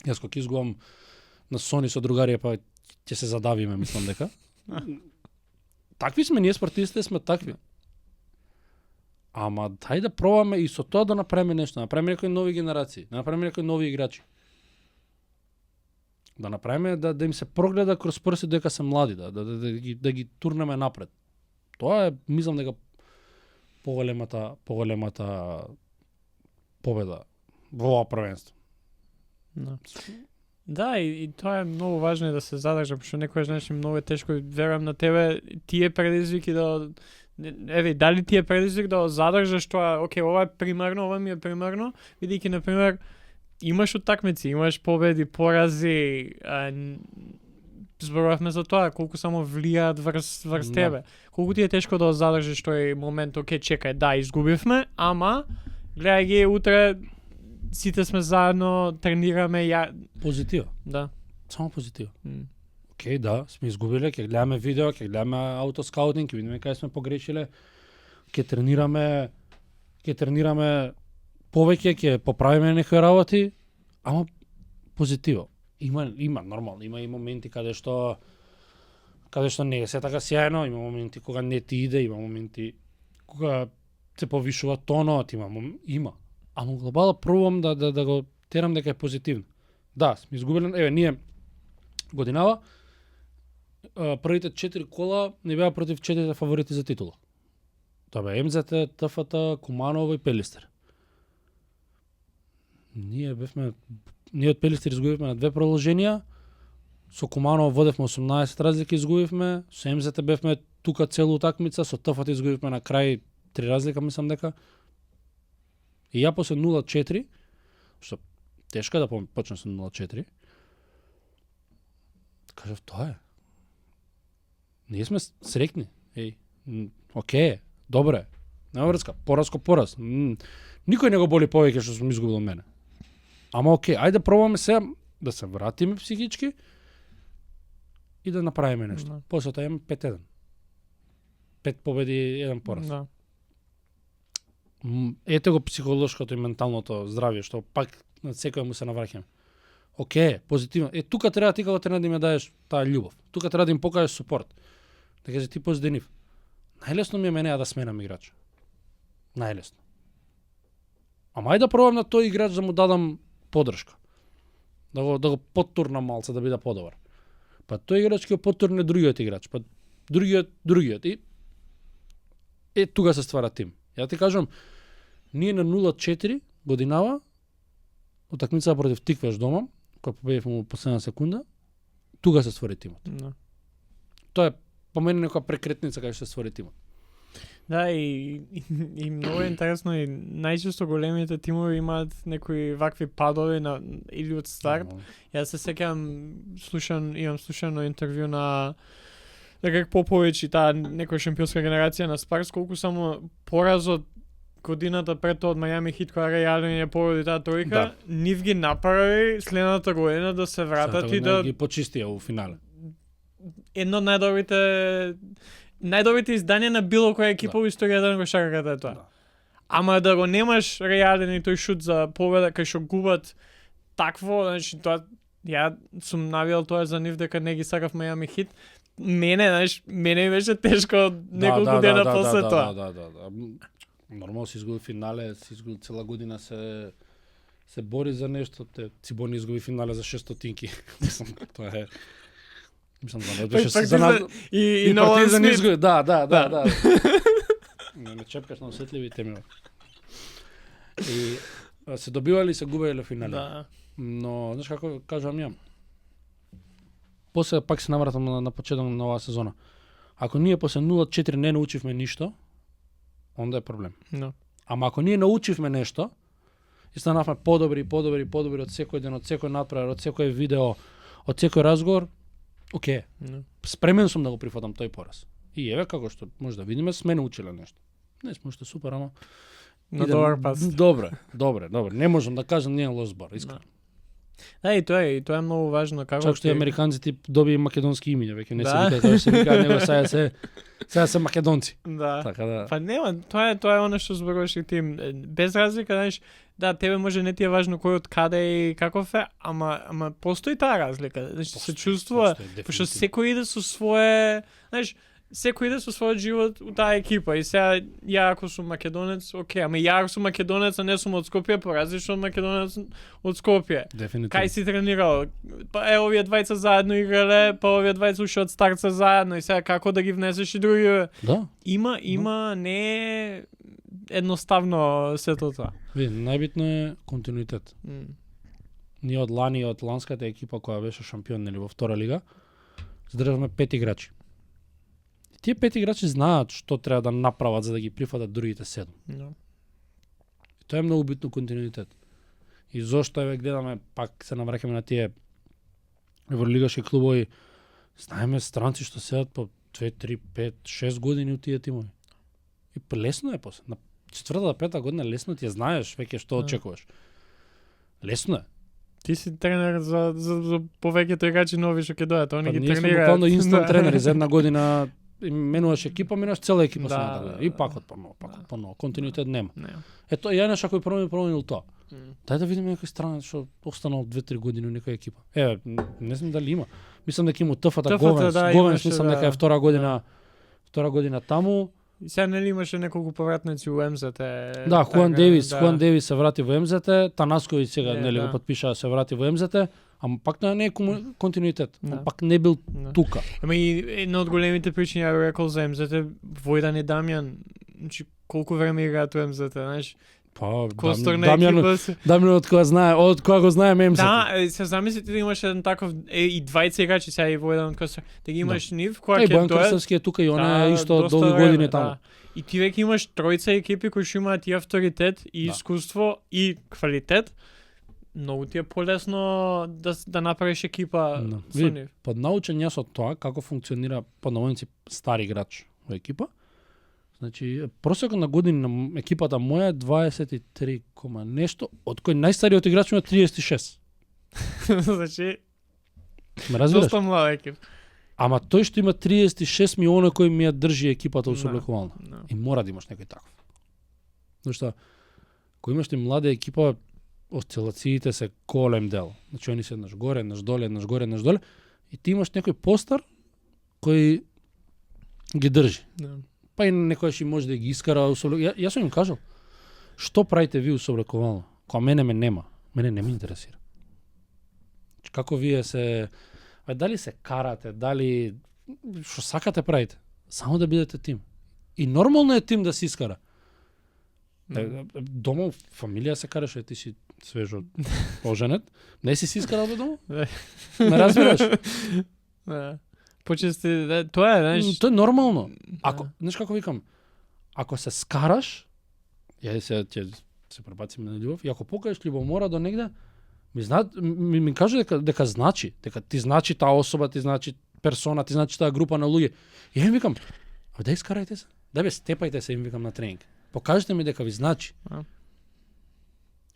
Јас кога изгубам на Сони со другарија, па ќе се задавиме, мислам дека. Такви сме, ние спортистите сме такви. Ама дај да пробаме и со тоа да направиме нешто, да направиме некои нови генерации, да направиме некои нови играчи. Да направиме да им се прогледа кроз прси дека се млади, да ги турнеме напред. Тоа е, мислам дека поголемата победа во ова првенство. Да, и тоа е многу важно да се задржа, пошто некојаш значи многу е тешко, верувам на тебе, тие предизвик и да еве, дали ти е предизвик да задржаш тоа, окей, ова е примерно, ова ми е примерно, бидејќи на пример имаш утакмици, имаш победи, порази, зборувавме за тоа, колку само влијаат врз тебе. Колку ти е тешко да задржиш тој момент, окей, чекај, да, изгубивме, ама гледај ги утре сите сме заедно, тренираме, Позитива. Да. Само позитива. Океј, да, сме изгубиле, ќе гледаме видео, ќе гледаме аутоскаутинг, ќе видиме кај сме погрешиле, ќе тренираме повеќе, ќе поправиме некои работи, ама позитиво. Има нормално, има и моменти каде што не е се така сјајно, има моменти кога не ти иде, има моменти кога се повишува тонот, има. Ама глобално пробувам да го терам дека е позитивно. Да, сме изгубили, еве ние годинава првите 4 кола не беа против 4 фаворити за титула. Тоа бе МЗТ, ТФТ, Куманово и Пелистер. Ние од Пелистер изгубивме на 2 продолженија, со Куманово водевме 18 разлики, изгубивме, со МЗТ бевме тука целу утакмица, со ТФТ изгубивме на крај 3 разлика, мислам дека. И ја после 0-4, што тешко да почне со 0-4, кажав, тоа е. Ние сме срекни. Океј, добре. Нема врска, пораз ко пораз. Никој не го боли повеќе што сум изгубил мене. Ама океј, ајде пробаме сега да се вратиме психички и да направиме нешто. После тоа имаме 5-1. 5 победи, 1 пораз. Да. Ете го психолошкото и менталното здравје, што пак на секој му се навраќаме. Океј, позитивно. Тука треба ти како тренер да им дадеш таа љубов. Тука треба да им покажеш супорт. Да кажеш ти позитив. Најлесно ми е мене да сменам играч. Најлесно. Ама ајде да пробам на тој играч да му дадам поддршка. Да го поттурнам малце да биде подобар. Па тој играч ќе поттурне другиот играч, па другиот и тука се ствара тим. Ја ти кажам, ние на 0-4 годинава утакмица против Тиквеш дома, која победивме во последна секунда, тука се створи тимот. Да. Тоа е по мене некоја прекретница кај што се створи тимот. Да, и многу интересно и најчесто големите тимови имаат некои вакви падови или од старт. Јас се сеќавам, имам слушано интервју на Грег Поповиќ и таа некоја шампионска генерација на Спарс, колку само поразот годината пред тоа од Мајами Хит која реално не победи таа тројка, да. Нив ги направи следната година да се вратат и да ги почистија во финале. Едно од најдобрите издања на било која екипа во историјата на кошарката е тоа. Да. Ама да го немаш реален и тој шут за победа кај што губат такво, значи тоа ја сум навијал тоа за нив дека не ги сакав Мајами Хит. Мене беше тешко неколку дена после тоа. Да. Нормално си изгуби финале, си изгуби цела година се бори за нешто, Цибони изгуби финале за 600 тинки. Мислам, тоа е Мислам да беше Па и за нас и на Партизан Смит. изгуби. Да. Не чепкаш на осетливи теми. И се добивали и се губеле финали. Да. Но знаеш како кажам ја? После пак се навратам на почеток на оваа сезона. Ако ние после 0-4 не научивме ништо, онда е проблем. No. Ама ако ние научивме нешто, и станавме подобри од секој ден, од секој натпревар, од секој видео, од секој разговор, окей. No. Спремен сум да го прифатам тој пораз. И еве како што може да видиме, сме научиле нешто. Не сме уште супер, ама На добар пас. Добре. Не можам да кажам не е лош збор, искрено. Да, и тоа е многу важно како Чак што и американците доби македонски имиња, веќе не се Да. викаат, тоа се викаат него сега се македонци. Да. Така да. Па нема, тоа е она што зборуваш и ти. Без разлика, знаеш, да, тебе може не ти е важно кој од каде и каков е, ама постои таа разлика. Значи се чувствува, пошто секој иде со свое, знаеш, секој иде со својот живот у таа екипа и сега ја ако сум македонец, окей, ама ја ако сум македонец, а не сум од Скопје, поразлично од македонец од Скопје. Дефинитивно. Кај си тренирал? Па овие двајца заедно играле, па овие двајца уште од старца заедно и сега како да ги внесеш и други? Да. Има, не е едноставно сето тоа. Види, најбитно е континуитет. Ние од лани, од ланската екипа која беше шампион нели во втора лига, задржавме 5 играчи. И тие 5 играчи знаат што треба да направат за да ги прифатат другите 7. No. И тоа е многу битно континуитет. И зошто еве гледаме, пак се навраќаме на тие евролигашки клубови, знаеме странци што седат по 2, 3, 5, 6 години у тие тимови. И лесно е после. На 4-та, 5-та година лесно ти ја знаеш веќе што очекуваш. Лесно е. Ти си тренер за повеќето играчи нови што ќе дојдат, они Па ги ние сме тренираат. буквално инстант Да. тренери за една година. Менуваш екипа, менуваш цела екипа Да, следната година. И да. пак од поново. Континуитет нема. Не. Ето, ја нешто кој променил тоа. Дај да видиме некој страна што останал 2-3 години у некоја екипа. Еве, не знам дали има. Мислам дека има ТФ-та Говенс. да, Говенс имаше, мислам да. дека е втора година таму. И сега нели имаше неколку повратници у МЗТ. Да, Хуан така, Девис, да. Хуан Девис се врати во МЗТ, Танасковиќ сега Не, нели да. го потпиша да се врати во МЗТ, ама пак тоа не е континуитет. Да. Он пак не бил Да. тука. Ама и една од големите причини ја би рекол за МЗТ, Војдан и Дамјан, значи колку време играат у МЗТ, знаеш? Па, Костор на Дамјан, екипа се. Дамјан од кога го знаеме МЗТ. Да, се замислите да имаш еден таков и двајца играчи сега и Војдан од Костор. Да ги имаш нив која Е, ќе Бојан дојдат. Крстевски е тука и она е исто доста долги време, години таму. да. И ти веќе имаш тројца екипи кои што имаат и авторитет, и Да. искуство, и квалитет. Многу ти е полесно да направиш екипа Да. со Види, нив. Поднаучен јас од тоа како функционира под наводници стар играч во екипа. Значи, просекот на години на екипата моја е 23, нешто, од кој најстариот играч има 36. Значи, Ме разбираш? доста млад екип. Ама тој што има 36 ми оној кој ми ја држи екипата Да. усоблекувална. Да. И мора да имаш некој таков. Зашто кој имаш ти млада екипа, осцилациите се голем дел. Значи они се еднаш горе, еднаш доле, еднаш горе, еднаш доле, и ти имаш некој постар кој ги држи. Да. Па и некојаш и може да ги искара усоблекувално. Јас сум им кажал, што правите ви усоблекувално? Кога мене ме нема, мене не ме интересира. Како вие се дали се карате, дали што сакате правите, само да бидете тим. И нормално е тим да се искара. Дома, фамилија се караше, ти си свежо оженет. Не си искарал бе дома? Да. Ме разбираш? Да. Почести, да, тоа е, знаеш. Тоа е нормално. Да. Ако, знаеш како викам, ако се скараш, ја се ќе се пребациме на љубов, и ако покажеш љубомора до негде, ми кажа дека значи, дека ти значи таа особа, ти значи персона, ти значи таа група на луѓе. И ја им викам, дај скарајте се, дај степајте се, им викам на тренинг. Покажете ми дека ви значи. А.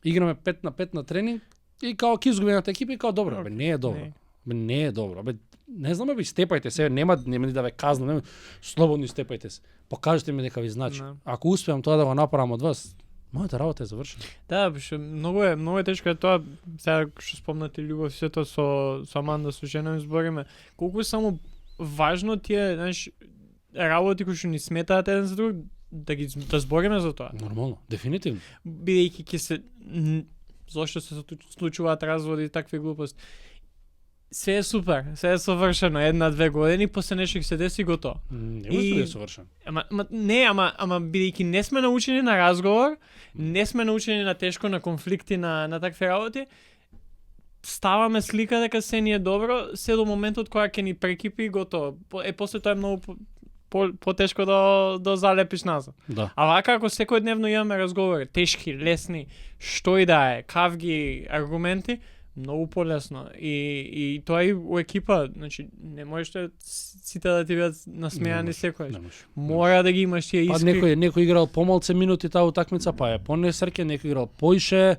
Играме 5 на 5 на тренинг и као ќе изгубената екипа и као добро, бе не е добро. Не. Бе не е добро. Бе не знам, бе степајте се, нема ни да ве казнам, нема слободно степајте се. Покажете ми дека ви значи. Да. Ако успеам тоа да го направам од вас, мојата работа е завршена. Да, што многу е тешко е тоа, сега што спомнати љубов сето со Аманда, со жена ми збориме, колку само важно ти е, знаеш, работи кои што ни сметаат еден за друг, да збориме за тоа. Нормално, дефинитивно. Бидејќи ќе се зошто се случуваат разводи и такви глупости. се е супер, се е совршено 1-2 години, после нешто ќе се деси готово. Не може да е совршен. Ама бидејќи не сме научени на разговор, не сме научени на тешко, на конфликти, на такви работи, ставаме слика дека се ни е добро, се до моментот кога ќе ни прекипи и готово. После тоа е многу потешко да залепиш назад. Да. А вака ако секојдневно имаме разговори, тешки, лесни, што и да е, кавги аргументи, многу полесно. И тоа и у екипа, значи не можеш сите да ти бидат насмејани секој. Мора да ги имаш тие искри. Па некој играл помалце минути таа утакмица, па е понесрке, некој играл поише.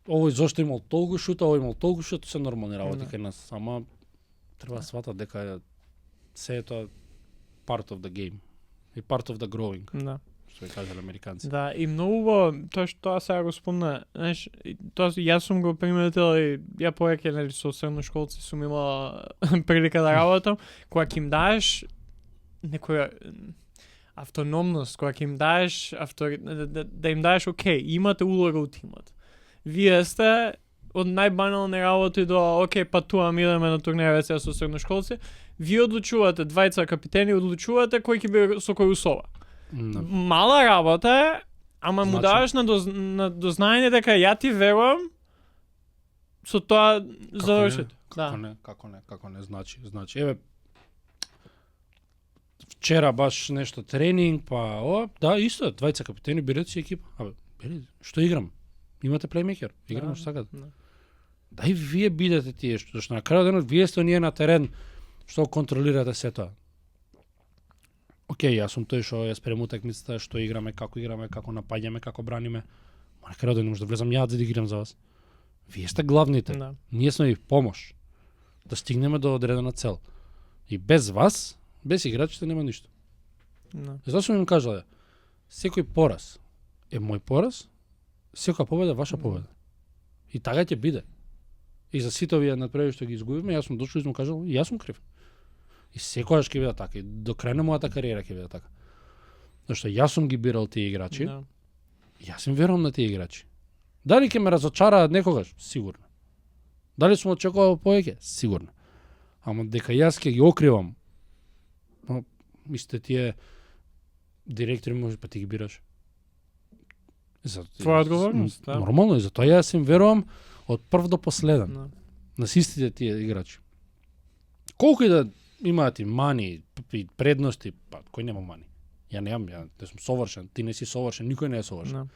Овој зошто имал толку шута, овој имал толку шута, се нормални работи кај нас. Ама треба сватат дека се е тоа part of the game и part of the growing. Да. Што ја кажале американци. Да, и многу тоа што сега го спомна, знаеш, тоа јас сум го приметил и ја повеќе нели со средношколци сум имал прилика да работам, кога ќе им даеш некоја автономност, кога ќе им даеш да им даеш окей, имате улога у тимот. Вие сте од најбанални работи до окей, патувам, идеме на турнеја сега со средношколци, вие одлучувате, двајца капитени одлучувате кој ќе биде со кој усова. Мала работа е, ама му даваш на дознање дека ја ти верувам, со тоа завршите. Како не, значи, еве, вчера баш нешто тренинг, па, да, исто е, двајца капитени, берете си екипа. Абе, што играм? Имате плеймейкер, играме што сакате. Дај вие бидете тие, што на крајот денот вие сте ние на терен, што контролирате се тоа. Океј, јас сум тој што ја спрем утакмицата, што играме, како напаѓаме, како браниме. Ма на крајот денот може да влезам ја за да играм за вас. Вие сте главните. Да. Ние сме ви помош да стигнеме до одредена цел. И без вас, без играчите нема ништо. Затоа сум им кажал, секој пораз е мој пораз, секоја победа е ваша победа. И така ќе биде. И за сите овие надпревари што ги изгубивме, јас сум дошол и сум кажал, јас сум крив. И секогаш ќе биде така, и до крај на мојата кариера ќе биде така. Зашто јас сум ги бирал тие играчи. Да. Јас им верувам на тие играчи. Дали ќе ме разочараат некогаш? Сигурно. Дали сум очекувал повеќе? Сигурно. Ама дека јас ќе ги окривам. Мислите тие директори може па ти ги бираш. Твоја одговорност, да. Нормално и затоа јас им верувам од прв до последен. На систите тие играчи. Колку и да имаат и мани и предности, па кој нема мани? Ја немам, ја не сум совршен, ти не си совршен, никој не е совршен.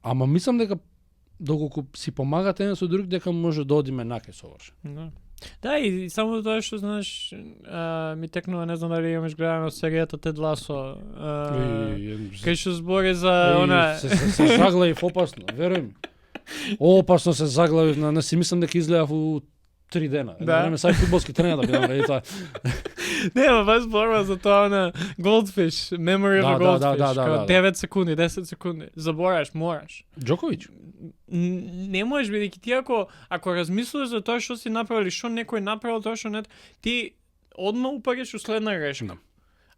Ама мислам дека доколку си помагате еден со друг, дека може да одиме наке совршен. Да, и само тоа што знаеш, ми текнува, не знам дали имаш гледано серијата Тед Ласо, кај што збори за она... Се заглавив опасно, веруј ми. Опасно се заглавив, не си мислам дека изгледав у 3 дена. Да. Време сај фудбалски тренер да бидам, ради тоа. Не, ама баш борба за тоа на Goldfish, Memory of a Goldfish, 9 секунди, 10 секунди. Забораш, мораш. Джоковиќ? Не можеш, бидејќи ти ако размислуваш за тоа што си направил, што некој направил, тоа што не, ти одма упаѓаш у следна грешка.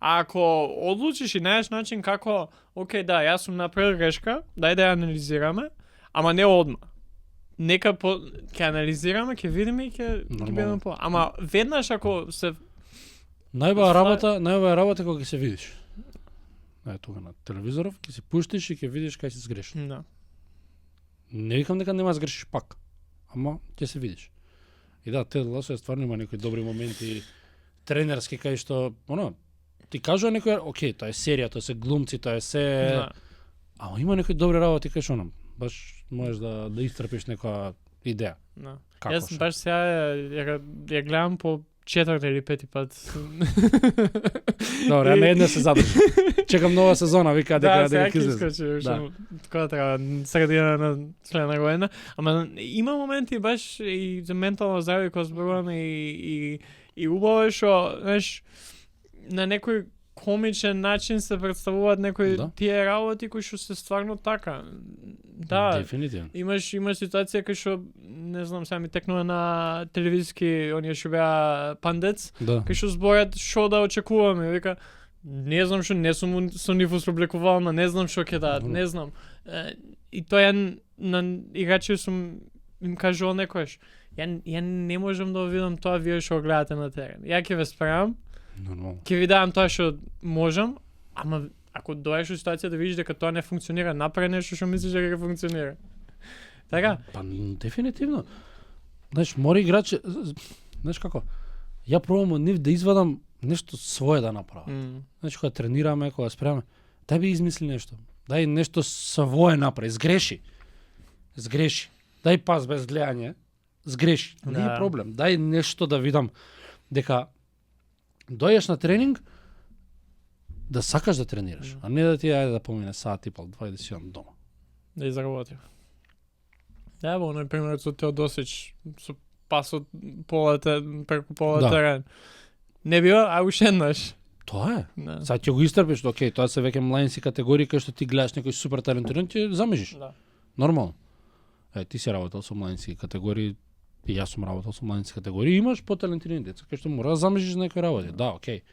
А ако одлучиш и најдеш начин како, окей, да, јас сум направил грешка, дај да ја анализираме, ама не одма. Нека ќе анализираме, ќе видиме и ќе бидеме по. Ама веднаш ако се најубава работа кога ќе се видиш. Тука на телевизоров ќе се пуштиш и ќе видиш кај си сгрешил. Да. Не викам дека нема сгрешиш пак, ама ќе се видиш. И да, Тед Ласо стварно има некои добри моменти тренерски кај што, ти кажува некој, окей, тоа е серија, тоа се глумци, тоа е се... Да. Ама има некои добри работи кај што баш можеш да истрпиш некоја идеја. Да. Јас баш сега ја гледам по 4 или 5 пат. Добре, не една се задржи. Чекам нова сезона, вика дека ќе искочи. Така треба средина на следна година. Ама има моменти баш и за ментално здравје кога зборуваме и убаво е што, знаеш, на некој комичен начин се представуваат некои тие работи кои што се стварно така. Да, дефинитивно. Имаш ситуација кај што не знам, сега ми текнува на телевизиски оние што беа пандец, кај што зборат што да очекуваме, вика не знам што, не сум со нив сооблекувална, не знам што ќе дадат, не знам. И тоа на играчи сум им кажувал некојаш, ја не можам да видам тоа вие што го гледате на терен. Ја ќе ве справам, Нормално. ќе ви дадам тоа што можам, ама ако доеш во ситуација да видиш дека тоа не функционира, направи нешто што мислиш дека ќе функционира. Така? Па дефинитивно. Знаеш, мора играч, знаеш како? Ја пробам од нив да извадам нешто свое да направам. Значи кога тренираме, кога спремаме, дај би измисли нешто. Дај нешто свое направи, сгреши. Дај пас без гледање, сгреши. Не е проблем. Дај нешто да видам дека дојдеш на тренинг да сакаш да тренираш, а не да ти ајде да помине сат и пол, 2 и да си одам дома. Да изработи. Ево, оној примерот со Теодосич, со пасот преку полата терен. Не бива, а уште еднаш. Тоа е. Да. Сад ќе го истрпиш, окей, тоа се веќе младински категории кај што ти гледаш некој супер талентиран, ќе замежиш. Да. Нормално. Ти си работел со младински категории, и јас сум работел со младински категории, имаш поталентирани деца, кај што мора да замежиш некој работи. Да, окей.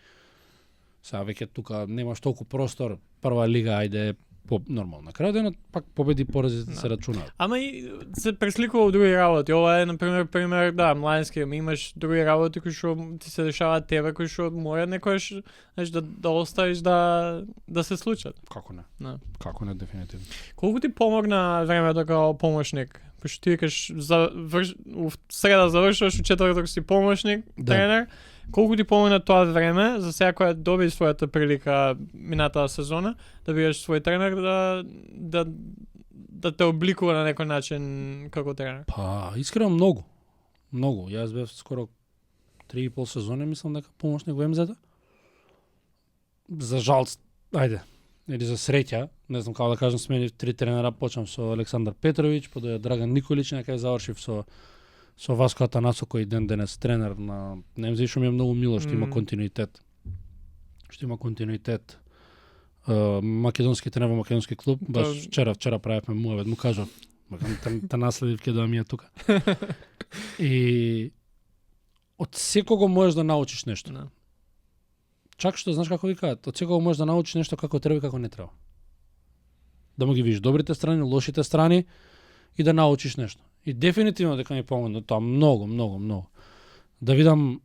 Сега веќе тука немаш толку простор, прва лига, ајде, нормално. На крај денот пак победи поразите се рачунаат. Ама и се пресликува во други работи. Ова е, например, да, младински, имаш други работи кои што ти се дешаваат тебе, кои што мора некојаш, знаеш, да оставиш да се случат. Како не? Да. Како не, дефинитивно. Колку ти помогна времето како помошник? Пошто ти викаш у среда завршуваш, у четврток си помошник, тренер. Колку ти помогна тоа време за сега која доби својата прилика минатата сезона да бидеш свој тренер да те обликува на некој начин како тренер? Па, искрено многу. Многу. Јас бев скоро 3,5 сезони, мислам дека помошник во МЗ-та. За жал, ајде, или за среќа, не знам како да кажам, сменив 3 тренера, почнав со Александар Петровиќ, подоја Драган Николич, на кај завршив со Васко Атанасо, кој ден денес тренер на МЗ, што ми е многу мило, што има континуитет. Македонски тренер во македонски клуб, баш вчера правевме муавет, му кажав, те наследив ке да ми е тука. И од секого можеш да научиш нешто. Да. Чак што, знаеш како викаат, од секого можеш да научиш нешто како треба и како не треба. Да му ги видиш добрите страни, лошите страни и да научиш нешто. И дефинитивно дека ми помогна тоа многу. Да видам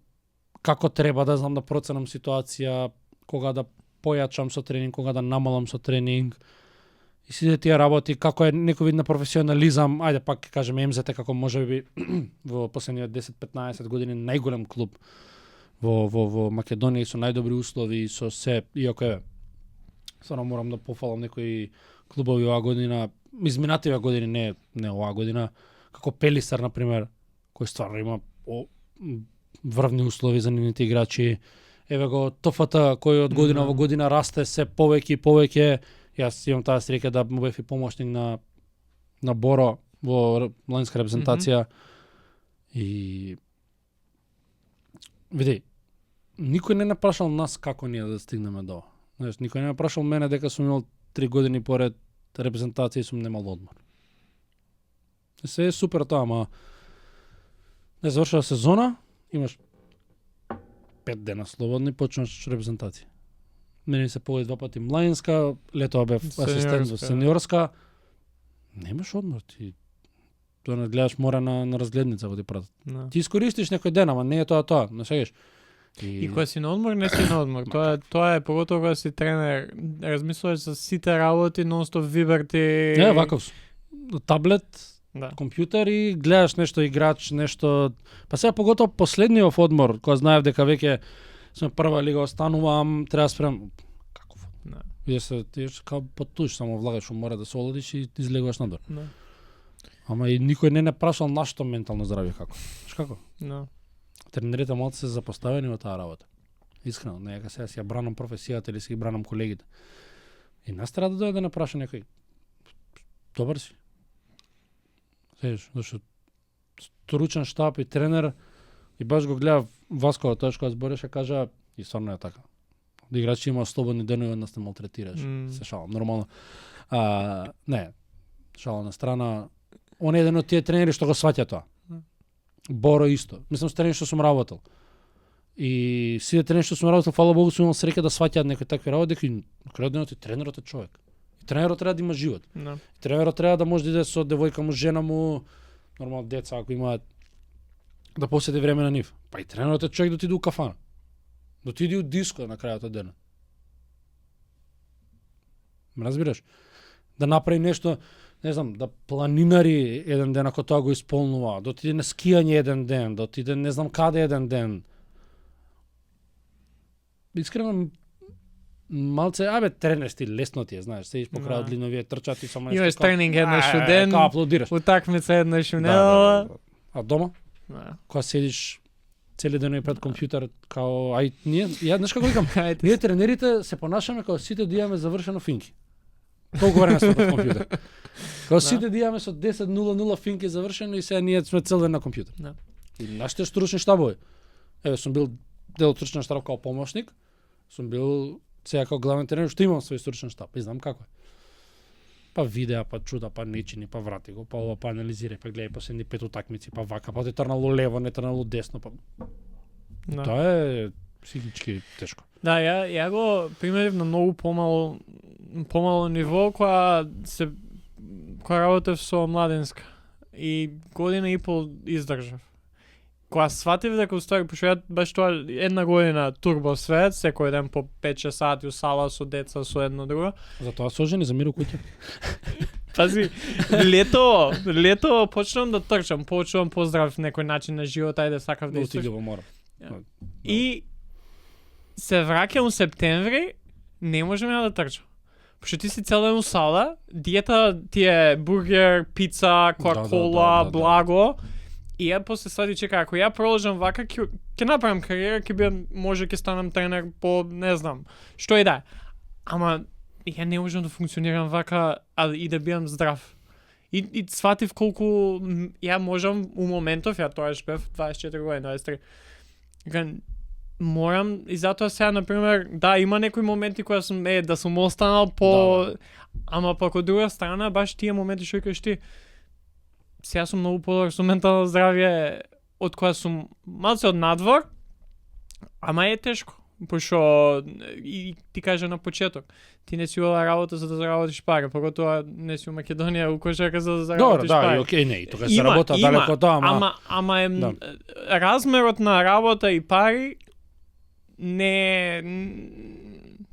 како треба да знам да проценам ситуација, кога да појачам со тренинг, кога да намалам со тренинг. И сите тие работи, како е некој вид на професионализам, ајде пак ќе кажеме МЗТ како можеби во последниот 10-15 години најголем клуб во Македонија со најдобри услови, со се, иако е, стварно морам да пофалам некои клубови оваа година, изминативе години, не оваа година, како Пелисар, например, кој стварно има врвни услови за нивните играчи. Еве го ТФТ, кој од година во година расте се повеќе и повеќе. Јас имам таа среќа да му бев и помошник на Боро во младинска репрезентација. И види, никој не прашал нас како ние да стигнеме до. Знаеш, никој не прашал мене дека сум имал 3 години поред репрезентација и сум немал одмор. Се е супер тоа, ама не завршува сезона, имаш 5 дена слободни, почнаш репрезентација. Мене се погади 2 пати младинска, летоа бев асистент во сениорска. Немаш одмор, ти тоа не гледаш море на разгледница во ти пратат. No. Ти искористиш некој ден, ама не е тоа, не сегаш. И кога си на одмор, не си на одмор. Тоа е поготово кога си тренер, размислуваш за сите работи, нонстоп виберти. Не, ваков. Таблет, да. компјутер и гледаш нешто играч, нешто. Па сега поготово последниот одмор, кога знаев дека веќе сме прва лига, останувам, треба спрем. Каков? Да. Ти као потуш, само влагаш во море да се оладиш и излегуваш надвор. Да. Ама и никој не прашал нашто ментално здравје како. Знаеш како? Да. Тренерите малку се запоставени во таа работа. Искрено, не дека сега си ја бранам професијата или си ги бранам колегите. И нас треба да дојде да не праша некој. Добар си. Сееш, зашто стручен штаб и тренер и баш го гледав Васко, тоа што збореше, кажа и стварно е така. Да играчи има слободни денови, нас не малтретираш. Се шалам, нормално. Не, шала на страна. Он е еден од тие тренери што го сваќа тоа. Боро исто. Мислам со тренери што сум работел. И сите тренери што сум работел, фала Богу, сум имал среќа да сваќаат некои такви работи, дека на крајот денот и тренерот е човек. И тренерот треба да има живот. No. Тренерот треба да може да иде со девојка му, жена му, нормално деца ако имаат да посети време на нив. Па и тренерот е човек да отиде у кафана. Да отиде у диско на крајот од денот. Ме разбираш? Да направи нешто, не знам, да планинари еден ден ако тоа го исполнува, да отиде на скијање еден ден, да отиде не знам каде еден ден. Искрено малце, тренер ти лесно ти е, знаеш, седиш покрај од линовија трчат и само Имаш тренинг еднаш у ден, као аплодираш. утакмица еднаш у недела. А дома? Кога седиш цели ден и пред компјутер, као ние, знаеш како викам, ние тренерите се понашаме како сите да имаме завршено финки. Толку време сме пред компјутер. Како сите да имаме со 10:00 финки завршено и сега ние сме цел ден на компјутер. Да. И нашите стручни штабови. Еве сум бил дел од стручен штаб како помошник, сум бил сега како главен тренер, што имам свој стручен штаб, и знам како е. Па видеа, па чуда, па нечини, па врати го, па ова, па анализирај, па гледај последни 5 утакмици, па вака, па те трнало лево, не трнало десно, па. Да. Тоа е психички тешко. Да, ја го примерив на многу помало ниво која работев со младенска и година и пол издржав. Кога сватив дека уствари пошто баш тоа една година турбо свет, секој ден по 5-6 сати у сала со деца, со едно друго. Затоа сожени за мир у куќа. Пази, лето почнам да трчам, почнувам поздрав некој начин на живот, ајде сакав да истиш. Мора. И се враќам у септември, не можам ја да трчам. Пошто ти си цел ден у сала, диета ти е бургер, пица, кока-кола, благо. И ја после сади чека, ако ја продолжам вака, ќе направам кариера, може ќе станам тренер по, не знам, што и да е. Ама ја не можам да функционирам вака, а и да бидам здрав. И сватив колку ја можам у моментов, ја тоаш бев 24 години, 23. Морам, и затоа сега, например, да, има некои моменти кои сум, да сум останал по... Да. Ама пак од друга страна, баш тие моменти што кажеш ти, сега сум многу подобар со ментално здравје од која сум малце од надвор, ама е тешко. Пошто и ти кажа на почеток, ти не си ова работа за да заработиш пари, поготоа не си у Македонија у кошарка за да заработиш пари. Добро, да, окей, не, и тога се работа далеко од тоа, ама размерот на работа и пари не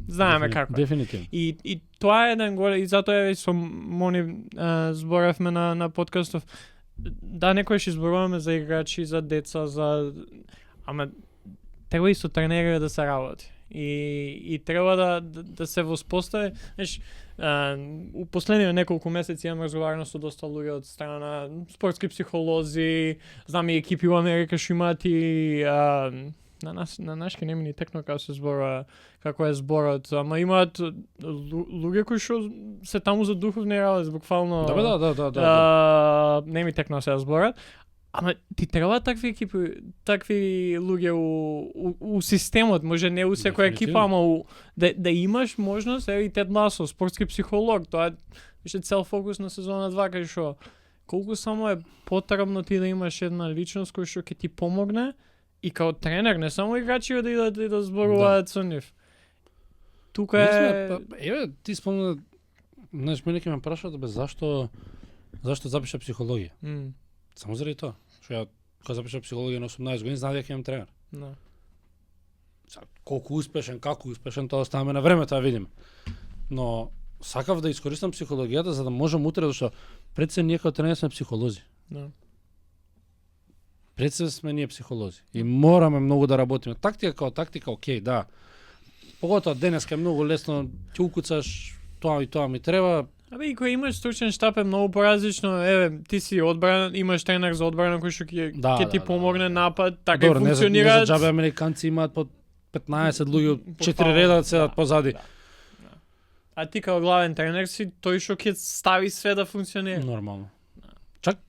знаеме како. Дефинитивно. И тоа е еден голем, и затоа со Мони зборевме на подкастов. Да, некојаш изборуваме за играчи, за деца, ама треба и со тренери да се работи. И треба да се воспостави. Знаеш, у последните неколку месеци имам разговарано со доста луѓе од страна на спортски психолози, знам и екипи во Америка што имаат и на нашки нема ни текно како се зборува, како е зборот, ама имаат луѓе кои што се таму за духовни работи, буквално. Да. Не ми текно се зборат. Ама ти треба такви екипи, такви луѓе у системот, може не у секоја екипа, ама да имаш можност, и Тед Ласо, спортски психолог, тоа е цел фокус на сезона 2, кај што колку само е потребно ти да имаш една личност која што ќе ти помогне и као тренер, не само играчи да идат и да зборуваат со нив. Тука е... Еве, ти спомна, знаеш, мене ќе ме прашаат, зашто запиша психологија? Само заради тоа. Што ја кога запишав психологија на 18 години, знаев дека имам тренер. Да. Колку успешен, како успешен, тоа оставаме на време да видиме. Но сакав да искористам психологијата за да можам утре, зашто пред се ние како тренери сме психолози. Да. Пред се сме ние психолози и мораме многу да работиме. Тактика, окей, да. Поготоа денеска е многу лесно, ќе укуцаш тоа и тоа ми треба. Абе, и кој имаш стручен штаб е многу поразлично. Еве, ти си одбрана, имаш тренер за одбрана кој што ќе ти помогне напад, така и функционира. Не за џабе американци имаат по 15 луѓе од 4 реда седат позади. А ти како главен тренер си тој што ќе стави све да функционира. Нормално. Чак,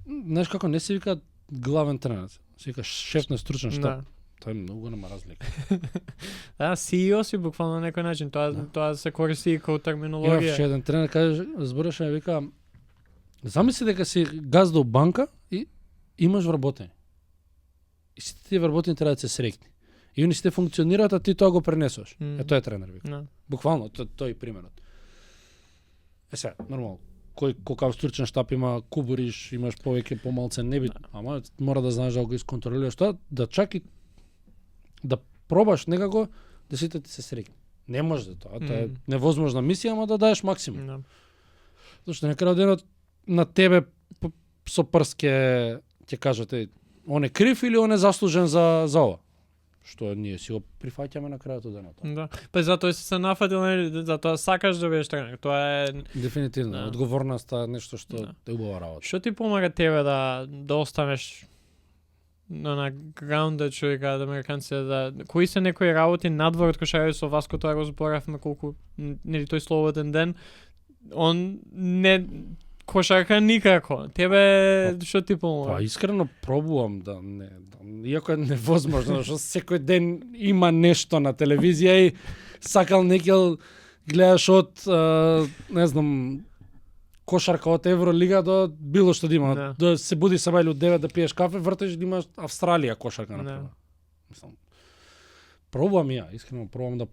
знаеш како не се вика главен тренер, се вика шеф на стручен штаб. Тоа е многу нема разлика. Да, CEO си буквално на некој начин, тоа се користи како терминологија. Имав еден тренер каже, збореше, вика, замисли дека си газда у банка и имаш вработени. И сите тие вработени треба да се среќни. И они сите функционираат, а ти тоа го пренесуваш. Тоа е тренер, вика. Буквално, тој е примерот. Сега, нормално. кој кокав стручен штап има, кубуриш, имаш повеќе, помалце, небитно. Ама мора да знаеш да го исконтролираш тоа, да чак и да пробаш некако да сите ти се среќни. Не може да тоа е невозможна мисија, ама да даеш максимум. Зашто на крајот денот на тебе со прст ќе кажете он е крив или он е заслужен за ова. Што ние си го прифаќаме на крајот од денот. Да. Па затоа си се нафатил, затоа сакаш да бидеш тренер. Тоа е дефинитивно одговорноста, нешто што е убава работа. Што ти помага тебе да останеш на grounded, што викаат американците, да кои се некои работи надвор од кошарот со Васко, тоа го зборавме колку нели тој слободен ден, он не кошарка никако. Тебе што ти помага? Па искрено пробувам да не, иако е невозможно, што секој ден има нешто на телевизија и сакал некел гледаш од не знам кошарка од Евролига до било што да има. Да се буди сабајле од 9 да пиеш кафе, вртеш да имаш Австралија кошарка на прва. Мислам, пробувам ја, искрено пробувам да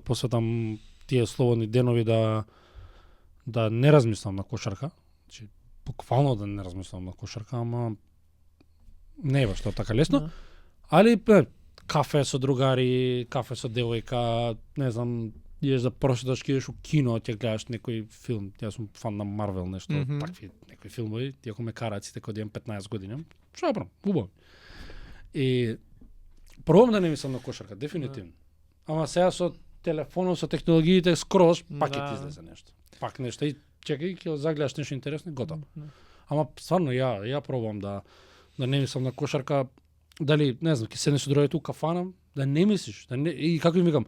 посветам тие слободни денови да не размислам на кошарка. Значи буквално да не размислам на кошарка, ама не е баш тоа така лесно. Али кафе со другари, кафе со девојка, не знам, идеш да прошеташ, идеш у кино, ќе гледаш некој филм. Јас сум фан на Марвел, нешто, такви некои филмови, иако ме караат сите кога имам 15 години. Што да правам? Убаво. И пробам да не мислам на кошарка, дефинитивно. Ама сега со телефонот, со технологиите скроз пак ќе ти излезе нешто. Пак нешто и чекај, ќе загледаш нешто интересно и готово. Ама стварно ја пробам да не мислам на кошарка, дали не знам, ќе седнеш со другите у кафана, да не мислиш, и како им викам,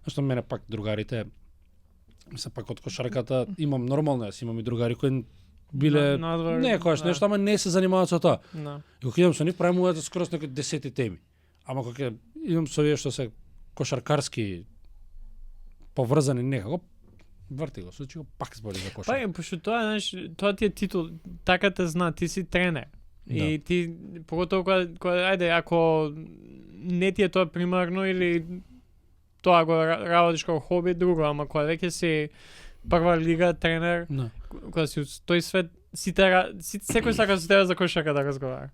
зашто мене пак другарите, мисля пак од кошарката имам нормално, јас имам и другари кои биле не којаш нешто, ама не се занимаваат со тоа. И кога идам со нив правиме скроз некои 10 теми. Ама кога идам со овие што се кошаркарски поврзани некако, врти го, случи го пак збори за кошарка. Па, пошто тоа, знаеш, тоа ти е титул, така те зна, ти си тренер. И ти, поготово кога, ајде, ако не ти е тоа примарно или тоа го работиш како хоби, друго, ама кога веќе си прва лига тренер, кога си тој свет, секој сака со тебе за кошарка да разговара.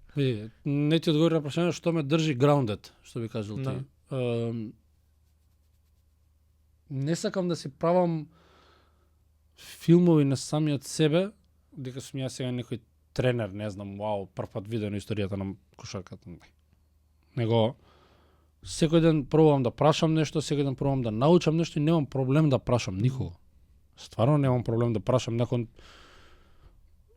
Не ти одговори на прашање што ме држи grounded, што би кажал ти. Не сакам да си правам филмови на самиот себе, дека сум јас сега некој тренер, не знам, вау, првпат видено историјата на кошарката. Него секој ден пробувам да прашам нешто, секој ден пробувам да научам нешто и немам проблем да прашам никого. Стварно немам проблем да прашам некој.